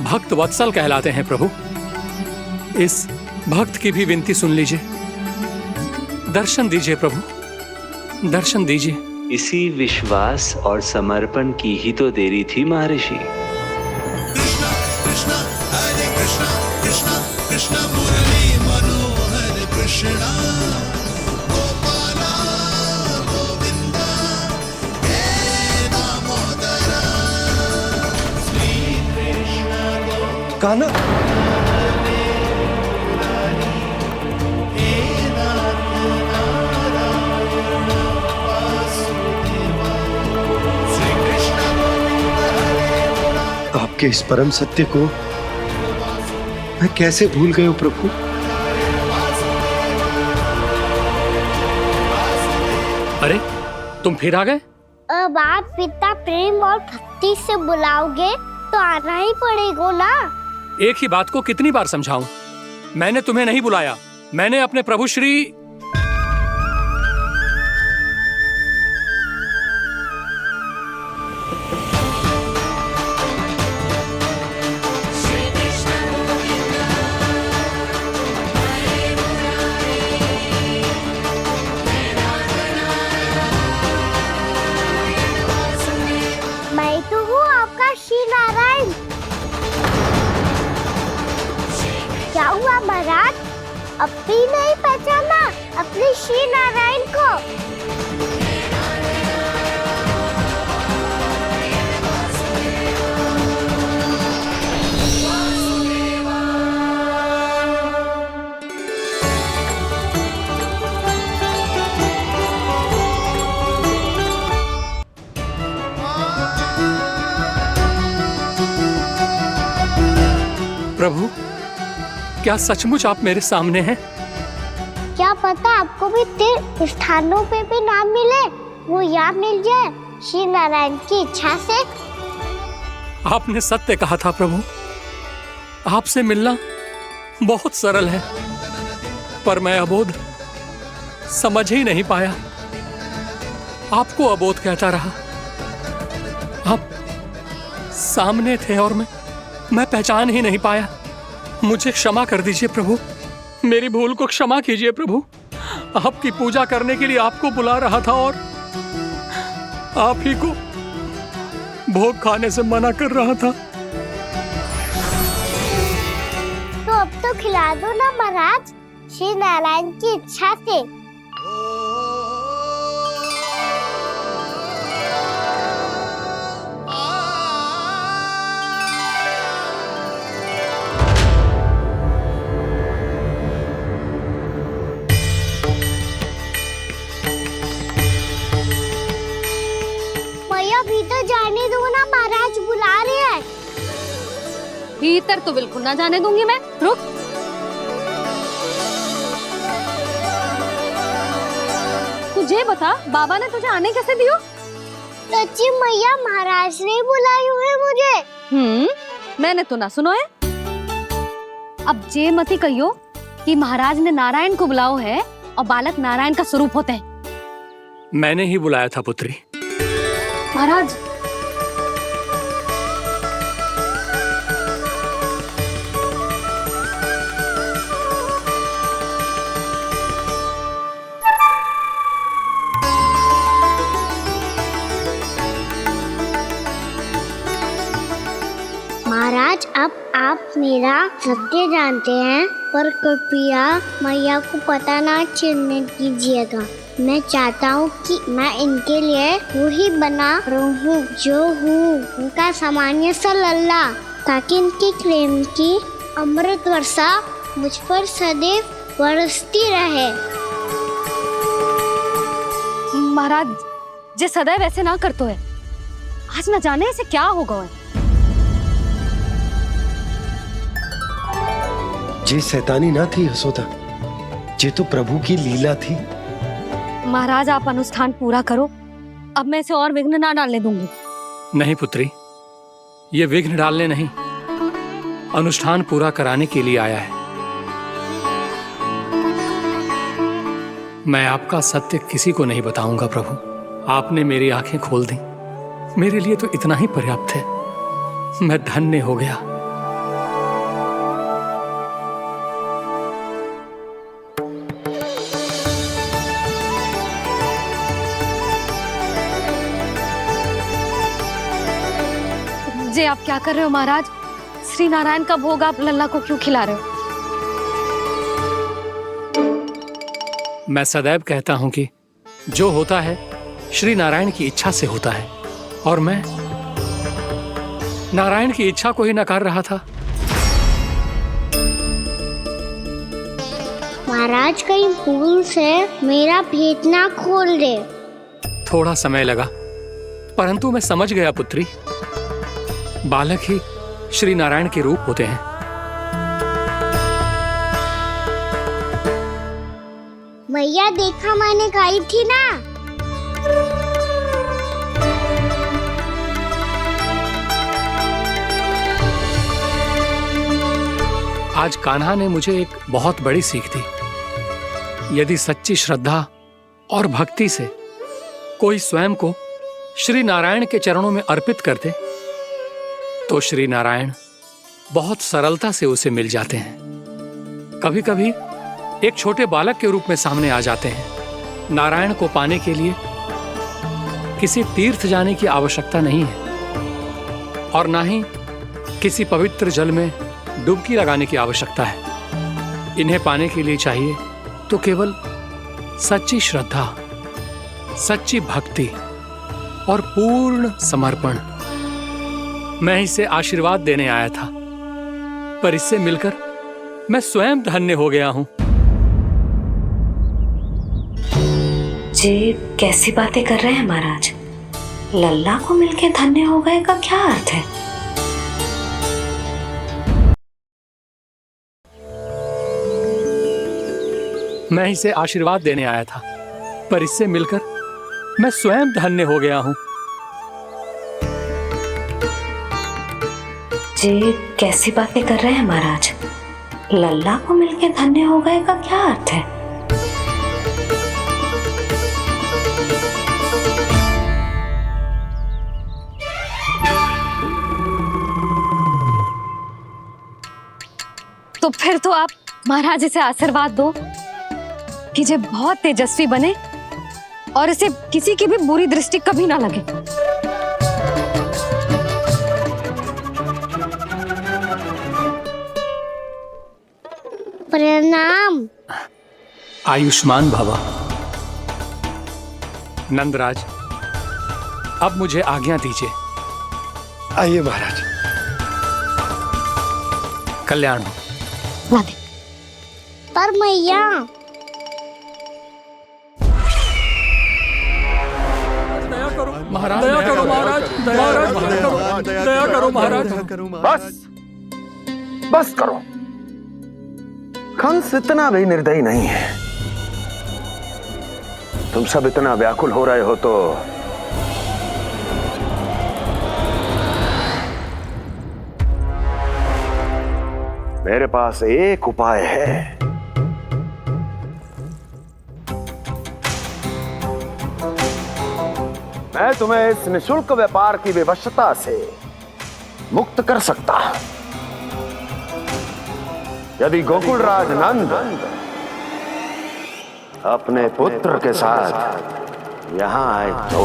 भक्त वत्सल कहलाते हैं प्रभु। इस भक्त की भी विनती सुन लीजिए। दर्शन दीजिए प्रभु, दर्शन दीजिए। इसी विश्वास और समर्पण की ही तो देरी थी महर्षि। कृष्णा कृष्णा हरे कृष्णा कृष्णा कृष्णा मुरली मनोहर कृष्णा गोपाला गोविंदा हे दामोदरा श्री कृष्ण कान्हा, आपके इस परम सत्य को मैं कैसे भूल गया हूं प्रभु। अरे तुम फिर आ गए? अब आप पिता प्रेम और भक्ति से बुलाओगे तो आना ही पड़ेगा ना। एक ही बात को कितनी बार समझाऊं? मैंने तुम्हें नहीं बुलाया, मैंने अपने प्रभु श्री मैं तो हूँ आपका श्री नारायण। क्या हुआ महाराज, अब भी नहीं पहचाना अपने श्री नारायण को? प्रभु, क्या सचमुच आप मेरे सामने हैं? क्या पता आपको भी तीर्थ स्थानों पे भी नाम मिले, वो यहाँ मिल जाए श्री नारायण की इच्छा से। आपने सत्य कहा था प्रभु, आपसे मिलना बहुत सरल है, पर मैं अबोध समझ ही नहीं पाया। आपको अबोध कहता रहा। आप सामने थे और मैं पहचान ही नहीं पाया। मुझे क्षमा कर दीजिए प्रभु, मेरी भूल को क्षमा कीजिए प्रभु। आपकी पूजा करने के लिए आपको बुला रहा था और आप ही को भोग खाने से मना कर रहा था। तो अब तो खिला दो ना महाराज, श्री नारायण की इच्छा से। अंदर तो बिल्कुल ना जाने दूंगी मैं। रुक। तुझे बता, बाबा ने तुझे आने कैसे दियो? सच्ची मैया महाराज ने बुलाई हुई है मुझे। मैंने तो ना सुनो है। अब जे मती कहियो कि महाराज ने नारायण को बुलाओ है और बालक नारायण का स्वरूप होते हैं। मैंने ही बुलाया था पुत्री। महाराज, महाराज अब आप मेरा सत्य जानते हैं, पर कृपया मैया को पता ना चलने दीजिएगा। मैं चाहता हूँ कि मैं इनके लिए वही बना रहूँ जो हूँ, उनका सामान्य सा लल्ला, ताकि इनके प्रेम की अमृत वर्षा मुझ पर सदैव बरसती रहे। महाराज जे सदैव ऐसे ना करतो है, आज न जाने इसे क्या होगा है। जे शैतानी ना थी यशोदा, जे तो प्रभु की लीला थी। महाराज आप अनुष्ठान पूरा करो, अब मैं इसे और विघ्न ना डालने दूंगी। नहीं पुत्री, ये विघ्न डालने नहीं, अनुष्ठान पूरा कराने के लिए आया है। मैं आपका सत्य किसी को नहीं बताऊंगा प्रभु। आपने मेरी आंखें खोल दी, मेरे लिए तो इतना ही पर्याप्त है। मैं धन्य हो गया। जे आप क्या कर रहे हो महाराज? श्री नारायण का भोग आप लल्ला को क्यों खिला रहे हो? मैं सदैव कहता हूं कि जो होता है श्री नारायण की इच्छा से होता है, और मैं नारायण की इच्छा को ही नकार रहा था। महाराज कहीं भूल से मेरा भेद ना खोल दे। थोड़ा समय लगा, परंतु मैं समझ गया पुत्री। बालक ही श्री नारायण के रूप होते हैं। मैया देखा मैंने खाई थी ना। आज कान्हा ने मुझे एक बहुत बड़ी सीख दी। यदि सच्ची श्रद्धा और भक्ति से कोई स्वयं को श्री नारायण के चरणों में अर्पित कर दे, तो श्री नारायण बहुत सरलता से उसे मिल जाते हैं। कभी कभी एक छोटे बालक के रूप में सामने आ जाते हैं। नारायण को पाने के लिए किसी तीर्थ जाने की आवश्यकता नहीं है, और ना ही किसी पवित्र जल में डुबकी लगाने की आवश्यकता है। इन्हें पाने के लिए चाहिए तो केवल सच्ची श्रद्धा, सच्ची भक्ति और पूर्ण समर्पण। मैं इसे आशीर्वाद देने आया था, पर इससे मिलकर मैं स्वयं धन्य हो गया हूं। जे कैसी बातें कर रहे हैं महाराज? लल्ला को मिलके धन्य हो गए का क्या अर्थ है? मैं इसे आशीर्वाद देने आया था, पर इससे मिलकर मैं स्वयं धन्य हो गया हूं। जे कैसी बातें कर रहे हैं महाराज? लल्ला को मिलके धन्य हो गए का क्या अर्थ है? तो फिर तो आप महाराज इसे आशीर्वाद दो कि जे बहुत तेजस्वी बने और इसे किसी की भी बुरी दृष्टि कभी ना लगे। प्रणाम। आयुष्मान भवा। नंदराज, अब मुझे आज्ञा दीजिए। आइए महाराज। कल्याण हो। पर मैया, महाराज दया करो, महाराज दया करो, महाराज दया करो, महाराज। बस बस करो। कंस इतना भी निर्दयी नहीं है। तुम सब इतना व्याकुल हो रहे हो तो मेरे पास एक उपाय है। मैं तुम्हें इस निशुल्क व्यापार की विवशता से मुक्त कर सकता हूं। यदि गोकुलराज नंद अपने पुत्र के साथ यहां आए तो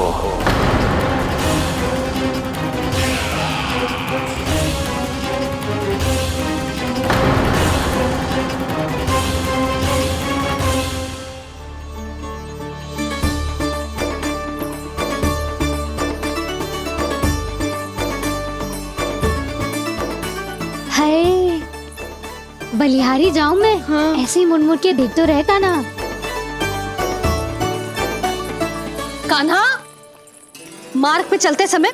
हाय, बलिहारी जाऊं मैं? हाँ। ऐसे ही मुड़ मुड़ के देख तो रहे कान्हा। कान्हा, मार्ग पे चलते समय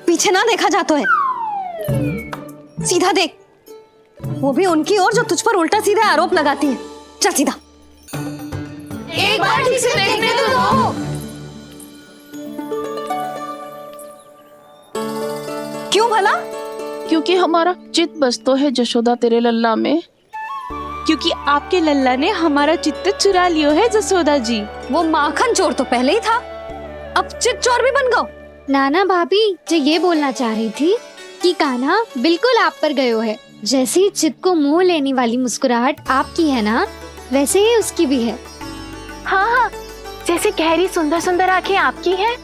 पीछे ना देखा जाता है, सीधा देख। वो भी उनकी ओर जो तुझ पर उल्टा सीधा आरोप लगाती है। चल सीधा। एक बार ठीक से देखने तो दो। क्यों भला? क्योंकि हमारा चित्त बसतो है जशोदा तेरे लल्ला में। क्योंकि आपके लल्ला ने हमारा चित्त चुरा लियो है जसोदा जी। वो माखन चोर तो पहले ही था, अब चित्त चोर भी बन गो। नाना भाभी जो ये बोलना चाह रही थी कि कान्हा बिल्कुल आप पर गयो है। जैसे ही चित्त को मोह लेने वाली मुस्कुराहट आपकी है ना, वैसे ही उसकी भी है। हाँ हाँ, जैसे गहरी सुंदर सुंदर आंखें आपकी हैं,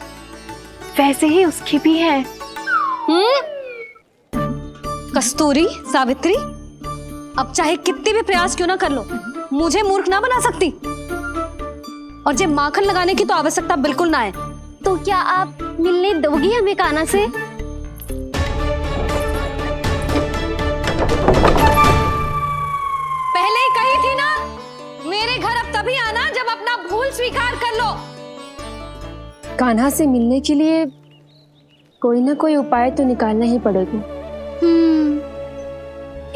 वैसे ही उसकी भी है। कस्तूरी, सावित्री, अब चाहे कितने भी प्रयास क्यों ना कर लो, मुझे मूर्ख ना बना सकती। और जे माखन लगाने की तो आवश्यकता बिल्कुल ना है। तो क्या आप मिलने दोगी हमें कान्हा से? पहले ही कही थी ना, मेरे घर अब तभी आना जब अपना भूल स्वीकार कर लो। कान्हा से मिलने के लिए कोई ना कोई उपाय तो निकालना ही पड़ेगा।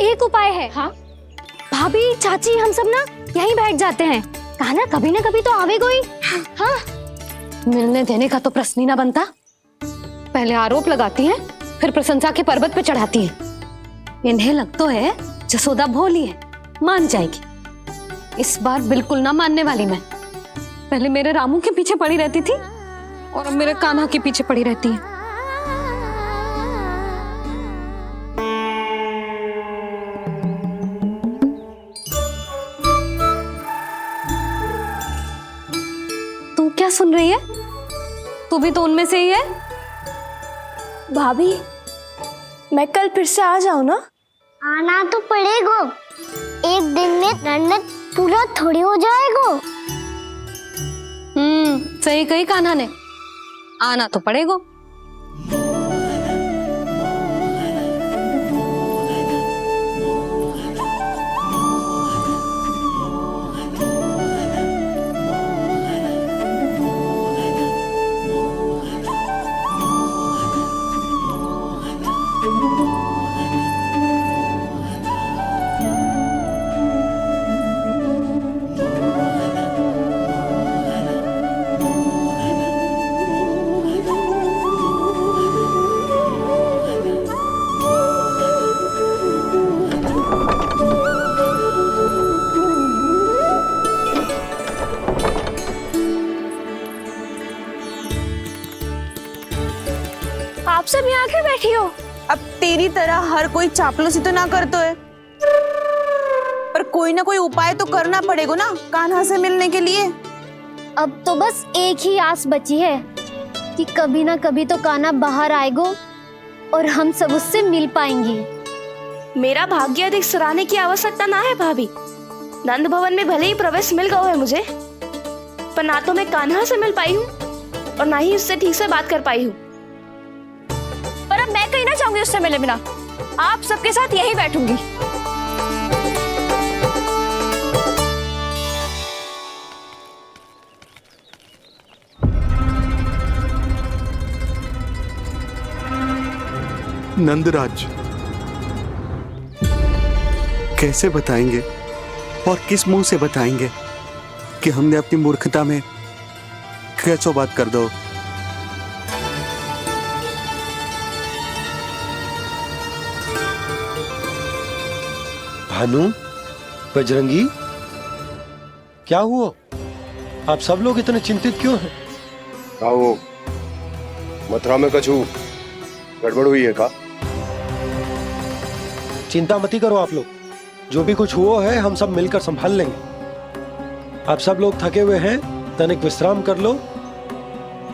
एक उपाय है। हाँ? भाभी, चाची, हम सब ना यहीं बैठ जाते हैं। कान्हा कभी ना कभी तो आवेगा ही। हाँ? मिलने देने का तो प्रश्न ही ना बनता। पहले आरोप लगाती हैं, फिर प्रशंसा के पर्वत पे चढ़ाती हैं। इन्हें लगता है जसोदा भोली है, मान जाएगी। इस बार बिल्कुल ना मानने वाली मैं। पहले मेरे रामू के पीछे पड़ी रहती थी और अब मेरे कान्हा के पीछे पड़ी रहती है। तू क्या सुन रही है? तू भी तो उनमें से ही है। भाभी, मैं कल फिर से आ जाऊं ना? आना तो पड़ेगा। एक दिन में रन्नत पूरा थोड़ी हो जाएगा। सही कही कान्हा ने, आना तो पड़ेगा। आप सब यहाँ क्यों बैठी हो? अब तेरी तरह हर कोई चापलूसी तो ना करतो है, पर कोई ना कोई उपाय तो करना पड़ेगा ना कान्हा से मिलने के लिए। अब तो बस एक ही आस बची है कि कभी ना कभी तो कान्हा बाहर आएगा और हम सब उससे मिल पाएंगे। मेरा भाग्य अधिक सराहने की आवश्यकता ना है भाभी। नंद भवन में भले ही प्रवेश मिल गया है मुझे, पर ना तो मैं कान्हा से मिल पाई हूँ और ना ही उससे ठीक से बात कर पाई हूँ। पर अब मैं कहीं ना चाहूंगी उससे मिले बिना। आप सबके साथ यहीं बैठूंगी। नंदराज, कैसे बताएंगे और किस मुंह से बताएंगे कि हमने अपनी मूर्खता में कैसो बात कर दो। भानु, बजरंगी, क्या हुआ? आप सब लोग इतने चिंतित क्यों हैं? क्या वो मथुरा में कछु गड़बड़ हुई है का? चिंता मती करो आप लोग, जो भी कुछ हुआ है हम सब मिलकर संभाल लेंगे। आप सब लोग थके हुए हैं, तनिक विश्राम कर लो,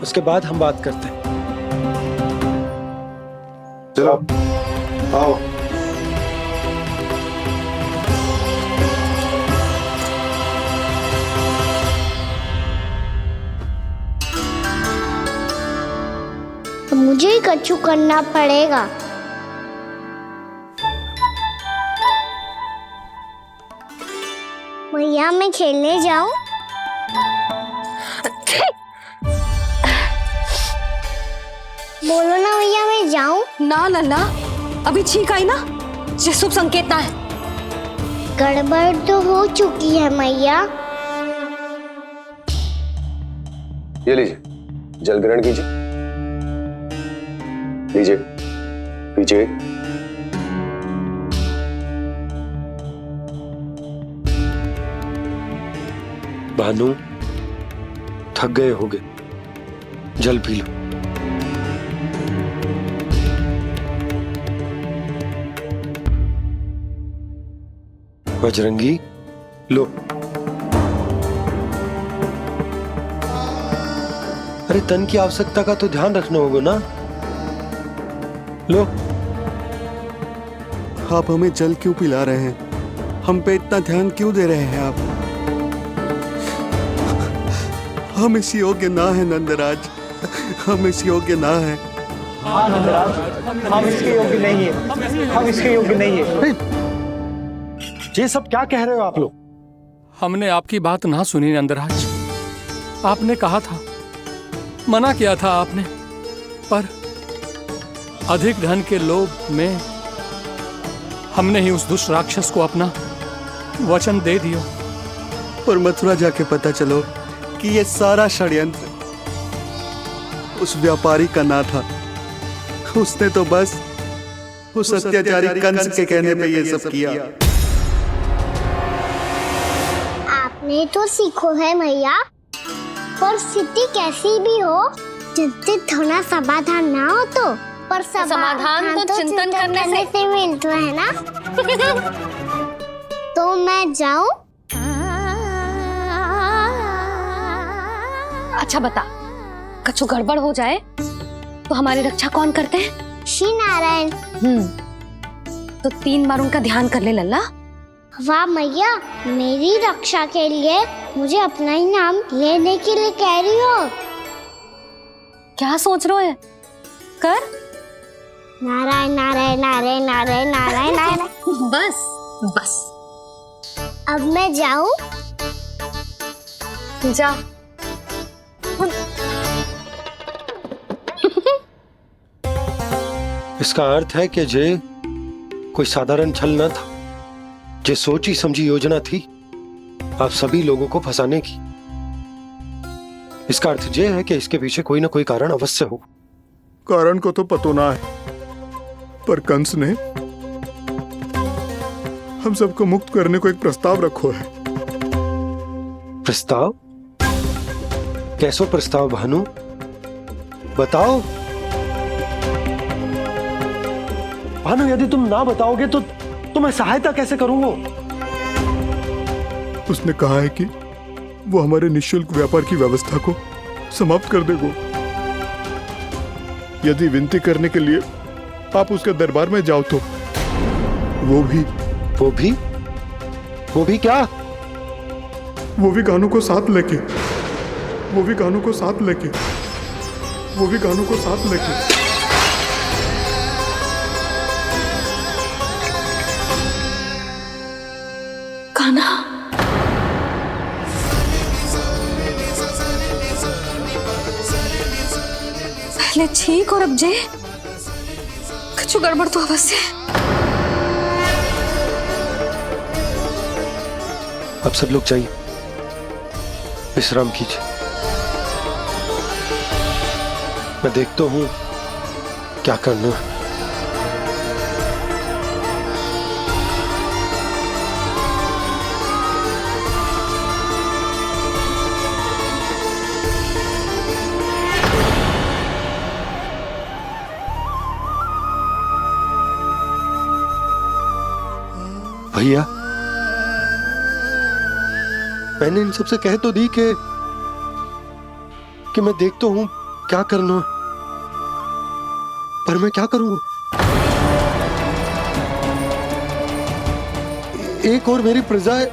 उसके बाद हम बात करते हैं। चलो आओ। मुझे ही कछु करना पड़ेगा। मैया मैं खेलने जाऊं? बोलो ना भैया मैं जाऊं? ना लल्ला, अभी छींक आई ना, ये शुभ संकेत ना है। गड़बड़ तो हो चुकी है मैया। ये लीजिए, जल ग्रहण कीजिए। लीजिए, पीजिए। भानु, थक गए होगे, जल पी लो। बजरंगी, लो। अरे तन की आवश्यकता का तो ध्यान रखना होगा ना, लो। आप हमें जल क्यों पिला रहे हैं? हम पे इतना ध्यान क्यों दे रहे हैं आप? हम इस योग्य ना है नंदराज, हम इस योग्य ना है। हाँ नंदराज, हम इसके योग्य नहीं है, हम इसके योग्य नहीं है। ये सब क्या कह रहे हो आप लोग? हमने आपकी बात ना सुनी नंदराज। आपने कहा था, मना किया था आपने, पर अधिक धन के लोभ में हमने ही उस दुष्ट राक्षस को अपना वचन दे दिया। पर मथुरा जाके पता चलो कि ये सारा षड्यंत्र उस व्यापारी का ना था। उसने तो बस उस अत्याचारी कंस के कहने पे ये सब किया। आपने तो सीखो है भैया, पर स्थिति कैसी भी हो, चिंतित होना समाधान ना हो तो, पर समाधान तो चिंतन करने से मिलता है ना। तो मैं जाऊं? अच्छा बता, कछु गड़बड़ हो जाए तो हमारी रक्षा कौन करते हैं? श्री नारायण। तो 3 बार उनका ध्यान कर ले लल्ला। वाह मैया, मेरी रक्षा के लिए मुझे अपना ही नाम लेने के लिए कह रही हो? क्या सोच रहे हो? कर। नारायण नारायण नारायण नारायण नारायण नारायण। बस बस। अब मैं जाऊं? जा। इसका अर्थ है कि जे कोई साधारण छल न था, जे सोची समझी योजना थी आप सभी लोगों को फंसाने की। इसका अर्थ ये है कि इसके पीछे कोई ना कोई कारण अवश्य हो। कारण को तो पतो ना है, पर कंस ने हम सबको मुक्त करने को एक प्रस्ताव रखो है। प्रस्ताव? कैसो प्रस्ताव भानु, बताओ। भानु, यदि तुम ना बताओगे तो मैं सहायता कैसे करूंगा? उसने कहा है कि वो हमारे निःशुल्क व्यापार की व्यवस्था को समाप्त कर देगा यदि विनती करने के लिए आप उसके दरबार में जाओ तो। वो भी क्या? वो भी गानों को साथ लेके, वो भी गानों को साथ लेके, वो भी गानों को साथ लेके। कान्हा, पहले ठीक और अब जे कुछ गड़बड़ तो अवश्य। अब सब लोग जाइए, विश्राम कीजिए। मैं देखता हूं क्या करना है। भैया, मैंने इन सबसे कह तो दी कि मैं देखता हूं क्या करना है, पर मैं क्या करूंगा? एक और मेरी प्रजा है,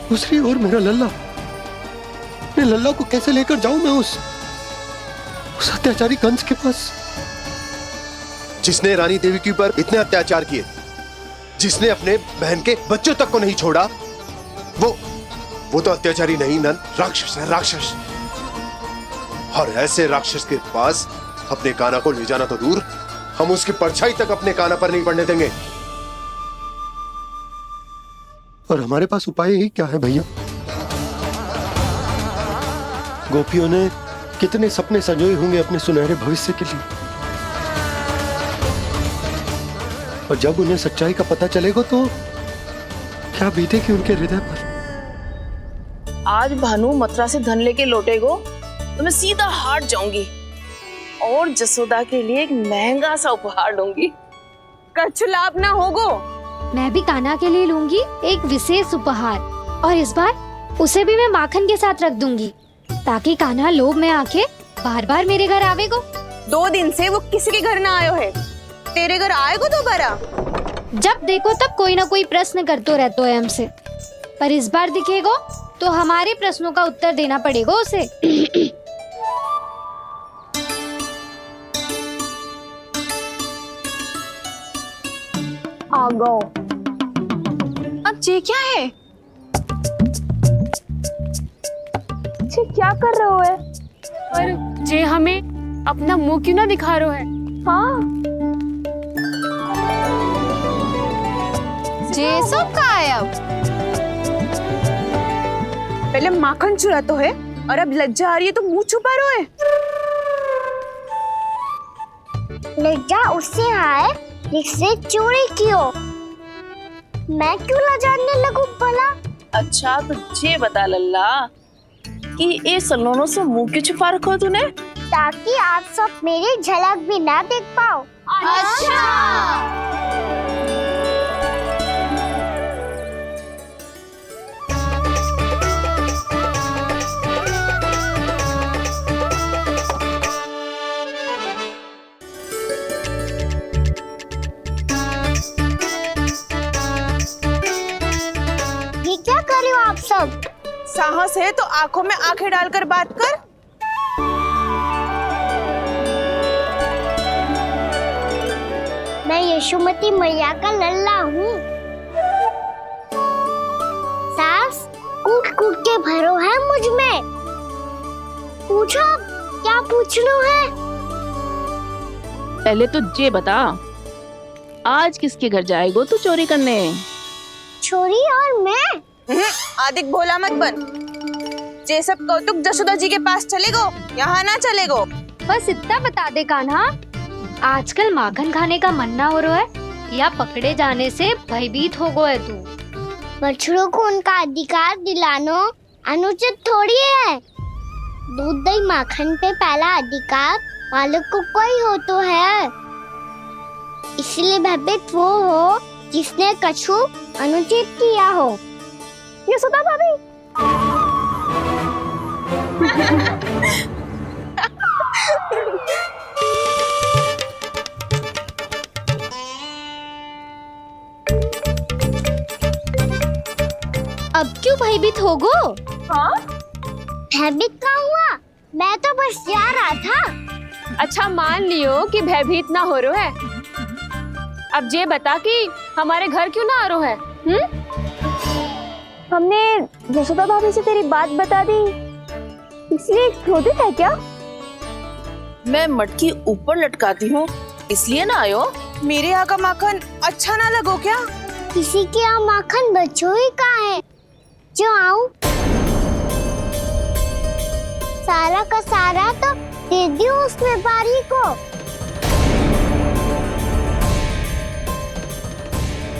दूसरी ओर मेरा लल्ला। मैं लल्ला को कैसे लेकर जाऊं मैं उस अत्याचारी कंस के पास? जिसने रानी देवी के ऊपर इतने अत्याचार किए, जिसने अपने बहन के बच्चों तक को नहीं छोड़ा, वो तो अत्याचारी नहीं नन, राक्षस है, राक्षस। और ऐसे राक्षस के पास अपने कान्हा को ले जाना तो दूर, हम उसकी परछाई तक अपने कान्हा पर नहीं पड़ने देंगे। और हमारे पास उपाय ही क्या है भैया? गोपियों ने कितने सपने संजोए होंगे अपने सुनहरे भविष्य के लिए, और जब उन्हें सच्चाई का पता चलेगा तो क्या बीतेगी उनके हृदय पर? आज भानु मथुरा से धन लेके लौटेगो तो मैं सीधा हाट जाऊंगी और जसोदा के लिए एक महंगा सा उपहार दूंगी। कछु लाभ ना होगो। मैं भी कान्हा के लिए लूंगी एक विशेष उपहार, और इस बार उसे भी मैं माखन के साथ रख दूंगी, ताकि कान्हा लोभ में आके बार बार मेरे घर आवेगो। 2 दिन से वो किसी के घर ना आयो है, तेरे घर आएगो दोबारा? जब देखो तब कोई ना कोई प्रश्न करते रहते है हमसे, पर इस बार दिखेगो तो हमारे प्रश्नों का उत्तर देना पड़ेगा उसे। आ गो। अब ये क्या है? ये क्या कर रहे हो है? पर जे हमें अपना मुंह क्यों ना दिखा रहे है? हाँ, जे सब का है अब? पहले माखन चुरा तो है और अब लज्जा आ रही है तो मुंह छुपा रहे है। लज्जा उससे है जिससे चोरी कियो। मैं क्यों लजाने लगूं भला? अच्छा तो ये बता लल्ला कि ये सलोनों से मुंह क्यों छुपा रखो तूने? ताकि आप सब मेरी झलक भी ना देख पाओ। अच्छा। ये क्या कर रहे हो आप सब? साहस है तो आंखों में आंखें डालकर बात कर। मैं यशोमती मैया का लल्ला हूँ। सास कूट कूट के भरो है मुझ में। पूछो क्या पूछना है? पहले तो ये बता, आज किसके घर जाएगो तू चोरी करने? छोरी और मैं? आदिक भोला मत बन। ये सब कौतुक जशोदा जी के पास चलेगो, यहाँ ना चलेगो। बस इतना बता दे कान्हा, आजकल माखन खाने का मन ना हो रहा है या पकड़े जाने से भयभीत हो गए तू? बछड़ों को उनका अधिकार दिलाना अनुचित थोड़ी है। दूध दही माखन पे पहला अधिकार मालिक को कोई हो तो है। इसलिए भयभीत वो हो जिसने कछु अनुचित किया हो। यशोदा भाभी। अब क्यों भयभीत हो गो? हाँ? भयभीत क्या हुआ? मैं तो बस जा रहा था। अच्छा मान लियो कि भयभीत ना हो रो है। अब ये बता कि हमारे घर क्यों ना आ रो है? हमने यशोदा भाभी से तेरी बात बता दी, इसलिए क्रोधित है क्या? मैं मटकी ऊपर लटकाती हूँ इसलिए ना आयो? मेरे यहाँ का माखन अच्छा ना लगो क्या? किसी के यहाँ माखन बच्चों ही कहाँ है? क्यों आऊं? सारा का सारा तो दे दियो उस व्यापारी को।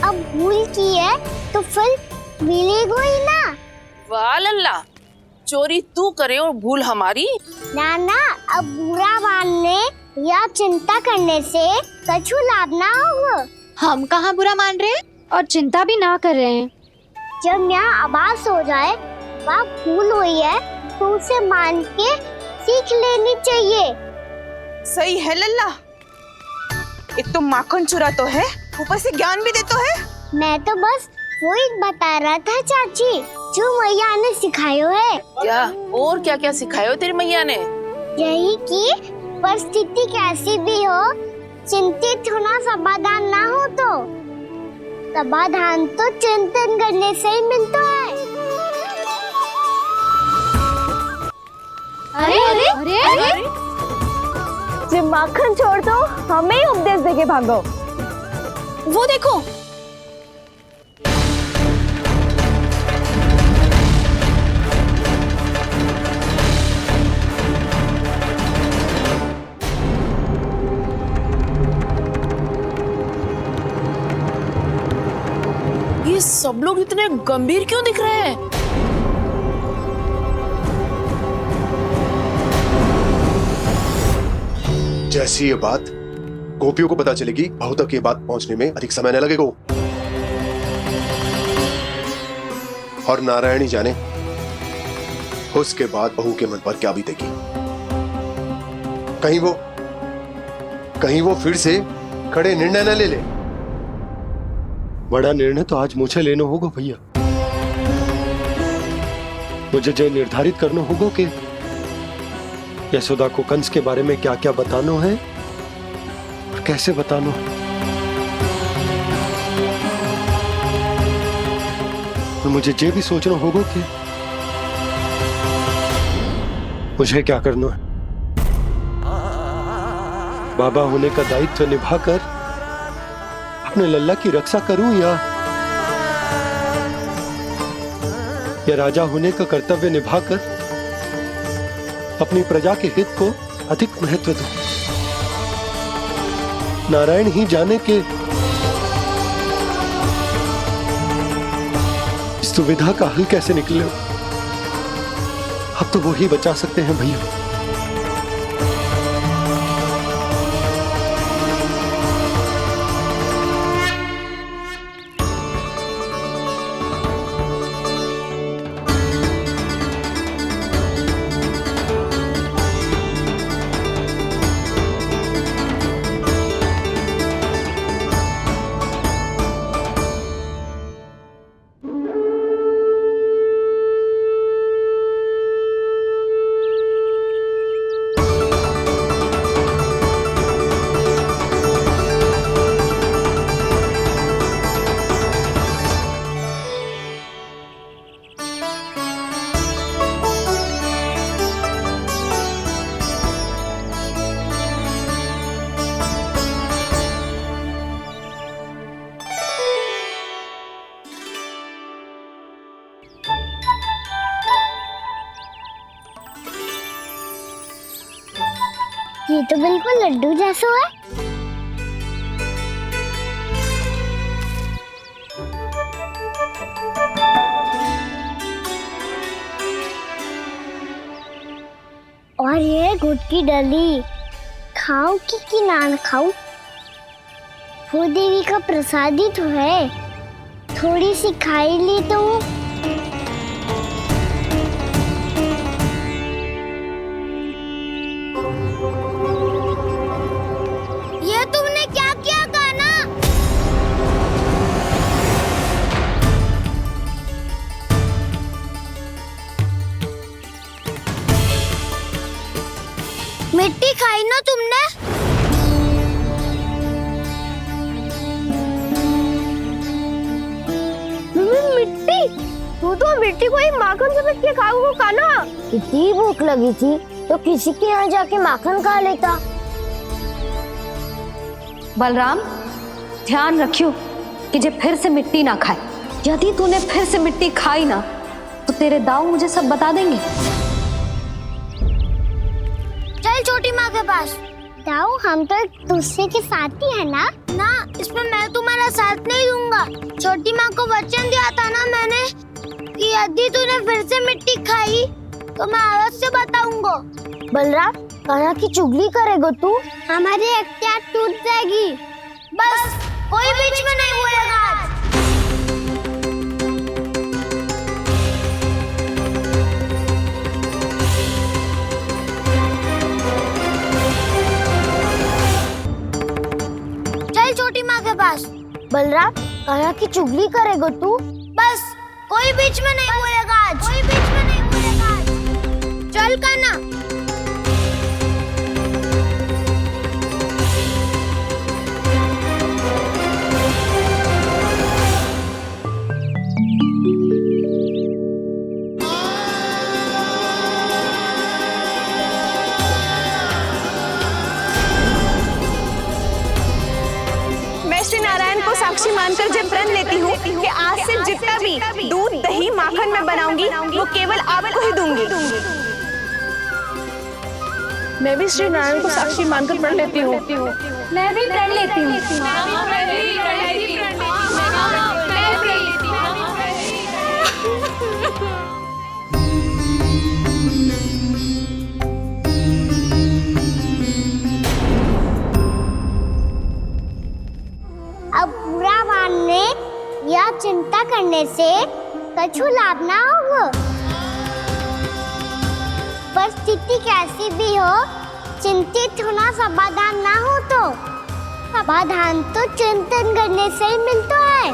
अब भूल की है तो फिर मिलेगा ही ना। वाह लल्ला, चोरी तू करे और भूल हमारी। नाना, अब बुरा मानने या चिंता करने से कछु लाभ ना होगा। हम कहाँ बुरा मान रहे हैं और चिंता भी ना कर रहे हैं। जब यहाँ आवाज हो जाए वहाँ भूल हुई है तो उसे मान के सीख लेनी चाहिए। सही है लल्ला, एक तो माखन चुरा तो है, ऊपर से ज्ञान भी दे तो है। मैं तो बस वही बता रहा था चाची, जो मैया ने सिखायो है। क्या और क्या क्या सिखायो तेरी मैया ने? यही कि परिस्थिति कैसी भी हो, चिंतित होना समाधान ना हो तो समाधान तो चिंतन करने से ही मिलता है। अरे अरे अरे, अरे? जब माखन छोड़ दो हमें ही उपदेश देके भागो। वो देखो, ये सब लोग इतने गंभीर क्यों दिख रहे हैं? जैसी ये बात गोपियों को पता चलेगी, बहू तक ये बात पहुंचने में अधिक समय न लगेगा। और नारायणी जाने उसके बाद बहू के मन पर क्या बीतेगी। कहीं वो फिर से खड़े निर्णय न ले ले। बड़ा निर्णय तो आज मुझे लेना होगा भैया। मुझे जो निर्धारित करना होगा कि यशोदा को कंस के बारे में क्या क्या बताना है और कैसे बताना है। और मुझे ये भी सोचना होगा कि मुझे क्या करना है। बाबा होने का दायित्व निभाकर अपने लल्ला की रक्षा करूं या राजा होने का कर्तव्य निभाकर अपनी प्रजा के हित को अधिक महत्व दूं। नारायण ही जाने के इस दुविधा का हल कैसे निकले। अब तो वो ही बचा सकते हैं भैया। ये तो बिल्कुल लड्डू जैसा है। और ये गुड़ की डली खाऊं कि ना खाऊं? वो देवी का प्रसाद ही तो है, थोड़ी सी खाई ली तो। ये तुमने क्या किया कान्हा? मिट्टी खाई ना तुमने? मिट्टी? तू तो मिट्टी को ही माखन समझ के खाओगे कान्हा। इतनी भूख लगी थी तो किसी के यहाँ जाके माखन खा लेता। बलराम, ध्यान रखियो कि जे फिर से मिट्टी ना खाए। यदि तूने फिर से मिट्टी खाई ना तो तेरे दाऊ मुझे सब बता देंगे। चल छोटी माँ के पास। दाऊ, हम तो एक दूसरे के साथी है ना? ना, इसमें मैं तुम्हारा साथ नहीं दूंगा। छोटी माँ को वचन दिया था ना मैंने कि यदि तूने फिर से मिट्टी खाई तो मैं आवाज से बताऊंगा। बलराम, कान्हा की चुगली करेगा तू? हमारी अख्तियार टूट जाएगी। बस कोई बीच में नहीं बोलेगा आज। चल छोटी माँ के पास। बलराम, कान्हा की चुगली करेगा तू? बस कोई बीच में नहीं बोलेगा आज। कोई बीच में नहीं बोलेगा आज। चल कान्हा। मैं श्री नारायण को साक्षी मानकर जब प्रण लेती हूँ कि आज से जितना भी दूध, दही, माखन मैं बनाऊंगी वो केवल आपको ही दूंगी। मैं भी श्री नारायण को साक्षी मानकर प्रण लेती हूँ। मैं भी प्रण लेती हूँ। अब बुरा मानने या चिंता करने से कछु लाभ ना होगा। परिस्थिति कैसी भी हो, चिंतित होना समाधान ना हो तो समाधान तो चिंतन करने से ही मिलता है।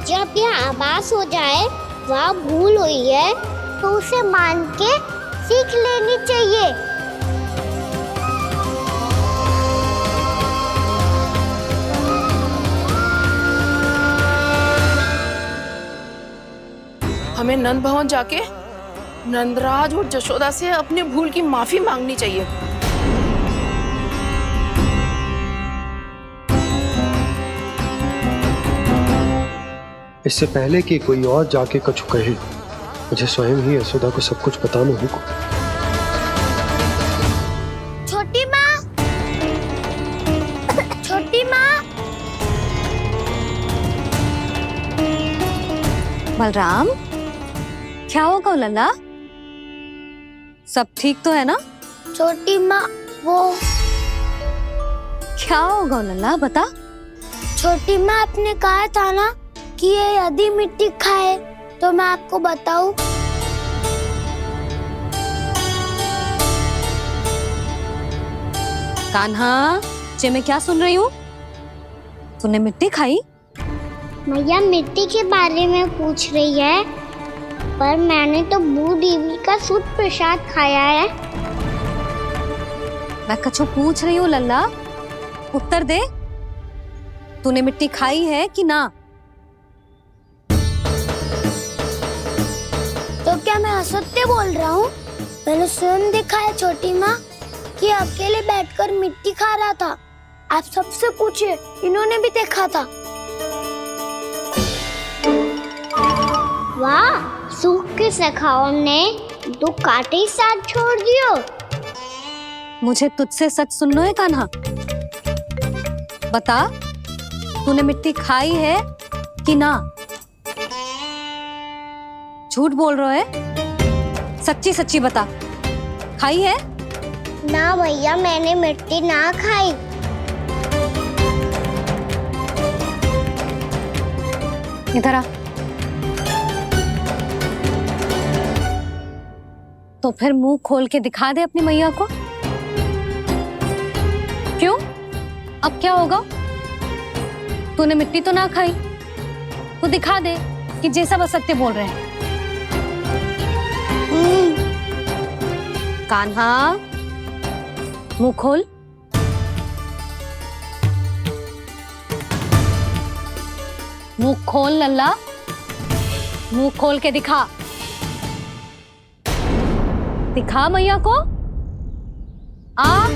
जब यह आभास हो जाए वह भूल हुई है तो उसे मान के सीख लेनी चाहिए। हमें नंद भवन जाके नंदराज और जशोदा से अपनी भूल की माफी मांगनी चाहिए। इससे पहले कि कोई और जाके कछु कहे, मुझे स्वयं ही यशोदा को सब कुछ बताना होगा। छोटी माँ, छोटी माँ। बलराम, क्या होगा लल्ला? सब ठीक तो है ना? छोटी माँ, वो क्या होगा लल्ला, बता। छोटी माँ, आपने कहा था ना कि ये यदि मिट्टी खाए तो मैं आपको बताऊं। कान्हा, जे मैं क्या सुन रही हूँ? तूने मिट्टी खाई? मैया मिट्टी के बारे में पूछ रही है, पर मैंने तो भू देवी का शुद्ध प्रसाद खाया है। मैं कछु पूछ रही हूँ लल्ला, उत्तर दे। तूने मिट्टी खाई है कि ना? तो क्या मैं असत्य बोल रहा हूँ? मैंने स्वयं देखा है छोटी माँ कि अकेले बैठकर मिट्टी खा रहा था। आप सबसे पूछिए, इन्होंने भी देखा था। वाह, सूख के सखाओं ने दो कांटे ही साथ छोड़ दियो। मुझे तुझसे सच सुनना है कान्हा। बता, तूने मिट्टी खाई है कि ना? झूठ बोल रहा है, सच्ची सच्ची बता, खाई है? ना भैया, मैंने मिट्टी ना खाई। इधर आ। तो फिर मुंह खोल के दिखा दे अपनी मैया को। क्यों? अब क्या होगा? तूने मिट्टी तो ना खाई, तो दिखा दे कि जे सब असत्य बोल रहे हैं। कान्हा, मुंह खोल। मुंह खोल लल्ला, मुंह खोल के दिखा। दिखा मैया को। आ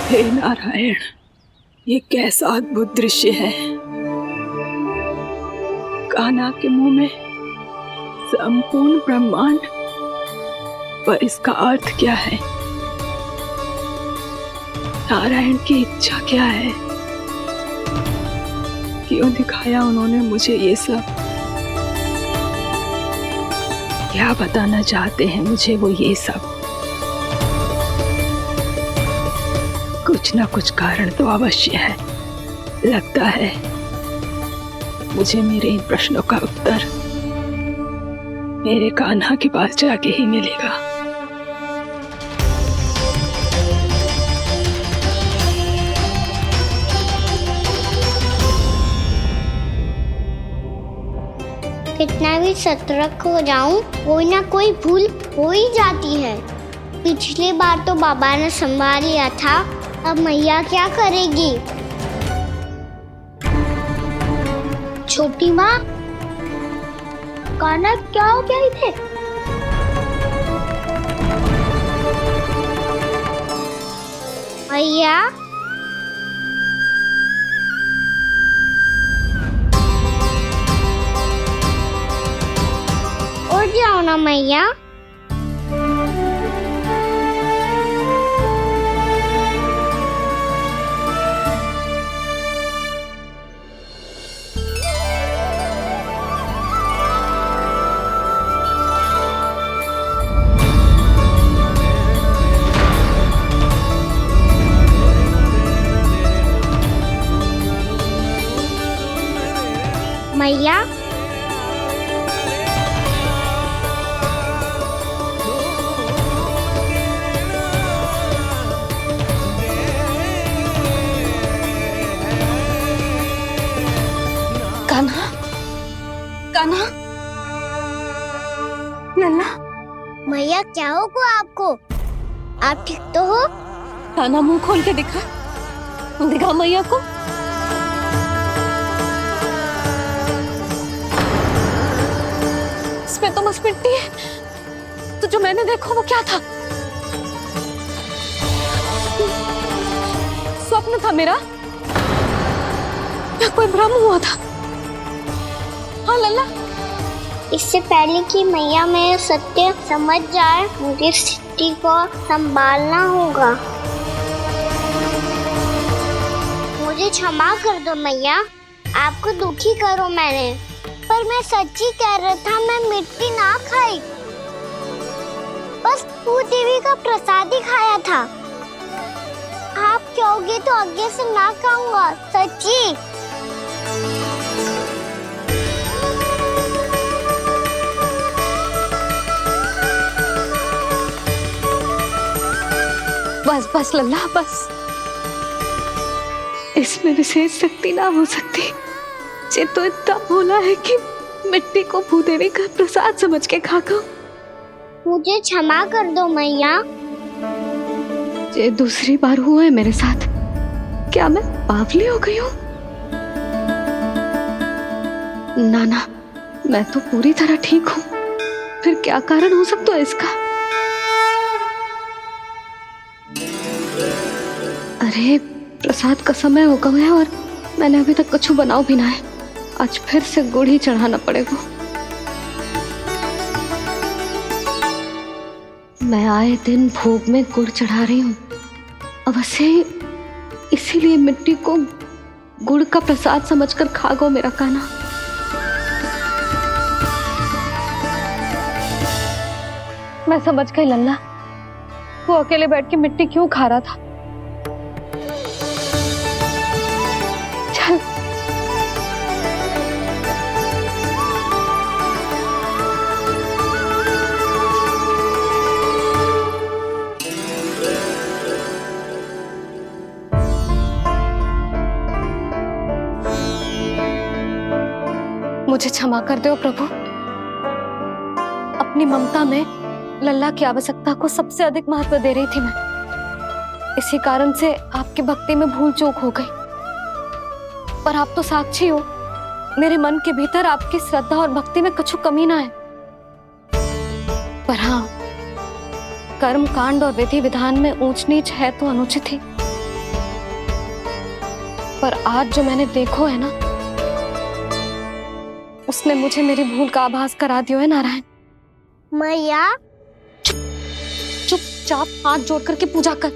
हे नारायण, ये कैसा अद्भुत दृश्य है। कान्हा के मुंह में संपूर्ण ब्रह्मांड, पर इसका अर्थ क्या है? नारायण की इच्छा क्या है? क्यों दिखाया उन्होंने मुझे ये सब? क्या बताना चाहते हैं मुझे वो ये सब? कुछ ना कुछ कारण तो अवश्य है। लगता है मुझे मेरे इन प्रश्नों का उत्तर मेरे कान्हा के पास जाके ही मिलेगा। कितना भी सतर्क हो जाऊं, कोई ना कोई भूल हो ही जाती है। पिछली बार तो बाबा ने संभाल लिया था, अब मैया क्या करेगी? छोटी माँ, कान्हा क्या हो गया इधर? मैया, उठ जाओ ना मैया। मैया, कान्हा, कान्हा, लल्ला। मैया क्या होगा आपको? आप ठीक तो हो? कान्हा मुंह खोल के दिखा, दिखा मैया को। इसमें तो बस मिट्टी है, तो जो मैंने देखा वो क्या था? स्वप्न था मेरा या कोई भ्रम हुआ था? हाँ लल्ला, इससे पहले कि मैया मेरे सत्य समझ जाए, मुझे स्थिति को संभालना होगा। मुझे क्षमा कर दो मैया, आपको दुखी करो मैंने, पर मैं सच्ची कह रहा था, मैं मिट्टी ना खाई, बस तू देवी का प्रसाद ही खाया था। आप कहोगे तो आगे से ना खाऊंगा, सच्ची। बस बस लल्ला, बस। इसमें विशेष शक्ति ना हो सकती। ये तो इतना भोला है कि मिट्टी को भूदेवी का प्रसाद समझ के खा गो। मुझे क्षमा कर दो मैया। ये दूसरी बार हुआ है मेरे साथ। क्या मैं बावली हो गई हूँ? ना ना, मैं तो पूरी तरह ठीक हूँ। फिर क्या कारण हो सकता है इसका? अरे प्रसाद का समय हो गया है और मैंने अभी तक कुछ बनाओ भी ना है। आज फिर से गुड़ ही चढ़ाना पड़ेगा। मैं आए दिन भोग में गुड़ चढ़ा रही हूँ, अवश्य इसीलिए मिट्टी को गुड़ का प्रसाद समझकर खा गो मेरा कान्हा। मैं समझ गई लल्ला, वो अकेले बैठ के मिट्टी क्यों खा रहा था। चल मुझे क्षमा कर दो प्रभु। अपनी ममता में लल्ला की आवश्यकता को सबसे अधिक महत्व दे रही थी मैं। इसी कारण से आपकी भक्ति में भूल चूक हो गई। पर आप तो साक्षी हो, मेरे मन के भीतर आपकी श्रद्धा और भक्ति में कुछ कमी ना है। पर हाँ, कर्म कांड और विधि विधान में ऊंच नीच है तो अनुचित ही। पर आज जो मैंने देखो है ना, उसने मुझे मेरी भूल का आभास करा दियो है नारायण। मैया चुपचाप हाथ जोड़ करके पूजा कर।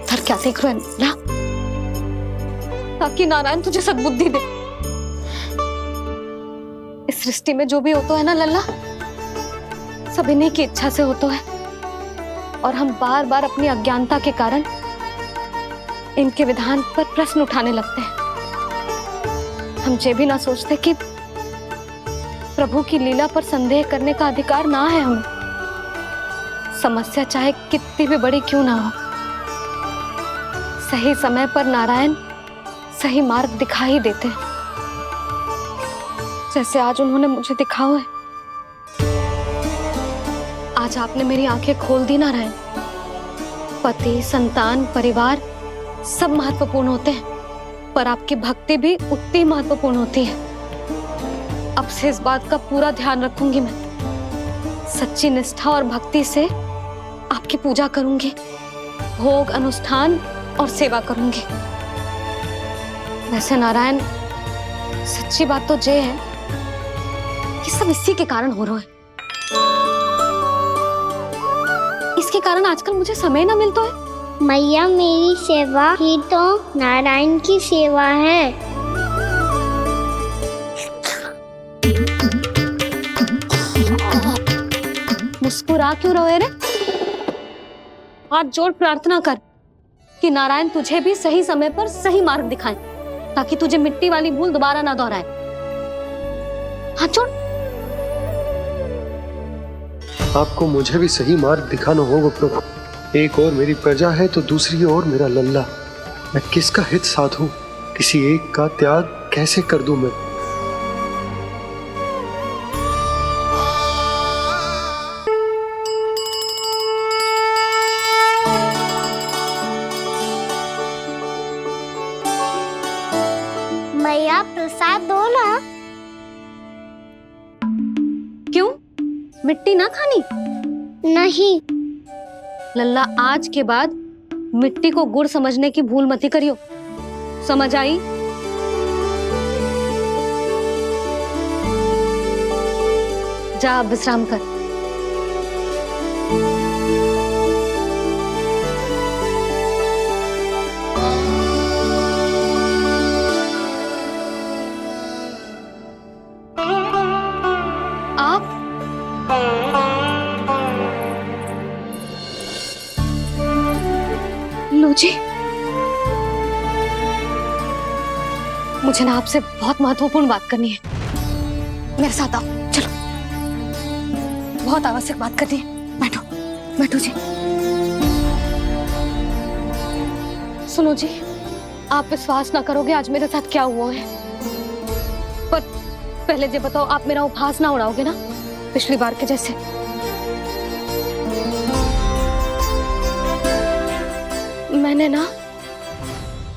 सर क्या देख रहे हैं ना, ताकि नारायण तुझे सद्बुद्धि दे। इस सृष्टि में जो भी होता है ना लल्ला, सब इन्हीं की इच्छा से होता है, और हम बार बार अपनी अज्ञानता के कारण इनके विधान पर प्रश्न उठाने लगते हैं। हम ये भी ना सोचते कि प्रभु की लीला पर संदेह करने का अधिकार ना है हमें। समस्या चाहे कितनी भी बड़ी क्यों ना हो, सही समय पर नारायण सही मार्ग दिखा ही देते हैं, जैसे आज उन्होंने मुझे दिखाओ है। आज आपने मेरी आंखें खोल दी नारायण। पति, संतान, परिवार सब महत्वपूर्ण होते हैं, पर आपकी भक्ति भी उतनी महत्वपूर्ण होती है। अब से इस बात का पूरा ध्यान रखूंगी मैं। सच्ची निष्ठा और भक्ति से आपकी पूजा करूंगी, भोग, अनुष्ठान और सेवा करूंगी। वैसे नारायण, सच्ची बात तो ये है कि सब इसी के कारण हो रहा है। इसके कारण आजकल मुझे समय ना मिलता है। मैया, मेरी सेवा ही तो नारायण की सेवा है। मुस्कुरा क्यों रहे रे? हाथ जोड़ प्रार्थना कर कि नारायण तुझे भी सही समय पर सही मार्ग दिखाएं, ताकि तुझे मिट्टी वाली भूल दोबारा ना दोहराए। हाथ जोड़। आपको मुझे भी सही मार्ग दिखाना होगा प्रभु। एक और मेरी प्रजा है तो दूसरी ओर मेरा लल्ला। मैं किसका हित साधूं? किसी एक का त्याग कैसे कर दूं मैं? मैया, प्रसाद दो ना। क्यों? मिट्टी ना खानी? नहीं। लल्ला, आज के बाद मिट्टी को गुड़ समझने की भूल मत करियो। समझ आई? जा अब विश्राम कर। जी, मुझे ना आपसे बहुत महत्वपूर्ण बात करनी है। मेरे साथ आओ, चलो। बहुत आवश्यक बात करनी है। बैठो, बैठो जी। सुनो जी, आप विश्वास ना करोगे आज मेरे साथ क्या हुआ है। पर पहले ये बताओ, आप मेरा उपहास ना उड़ाओगे ना, पिछली बार के जैसे? मैंने ना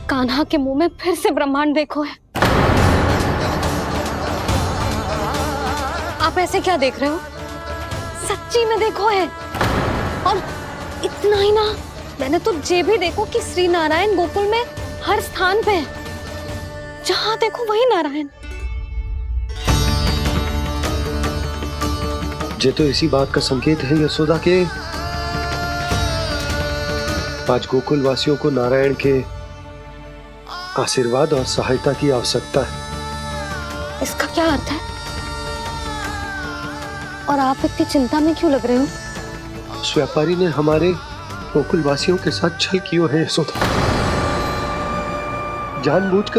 कान्हा के मुंह में फिर से ब्रह्मांड देखो है। आप ऐसे क्या देख रहे हो? सच्ची में देखो है। और इतना ही ना, मैंने तो ये भी देखो कि श्री नारायण गोकुल में हर स्थान पे है। जहां देखो वही नारायण। ये तो इसी बात का संकेत है यशोदा के आज गोकुल वासियों को नारायण के आशीर्वाद और सहायता की आवश्यकता है। इसका क्या अर्थ है? और आप इतनी चिंता में क्यों लग रहे हो? उस व्यापारी ने हमारे गोकुल वासियों के साथ छल किया है यशोदा, जानबूझकर।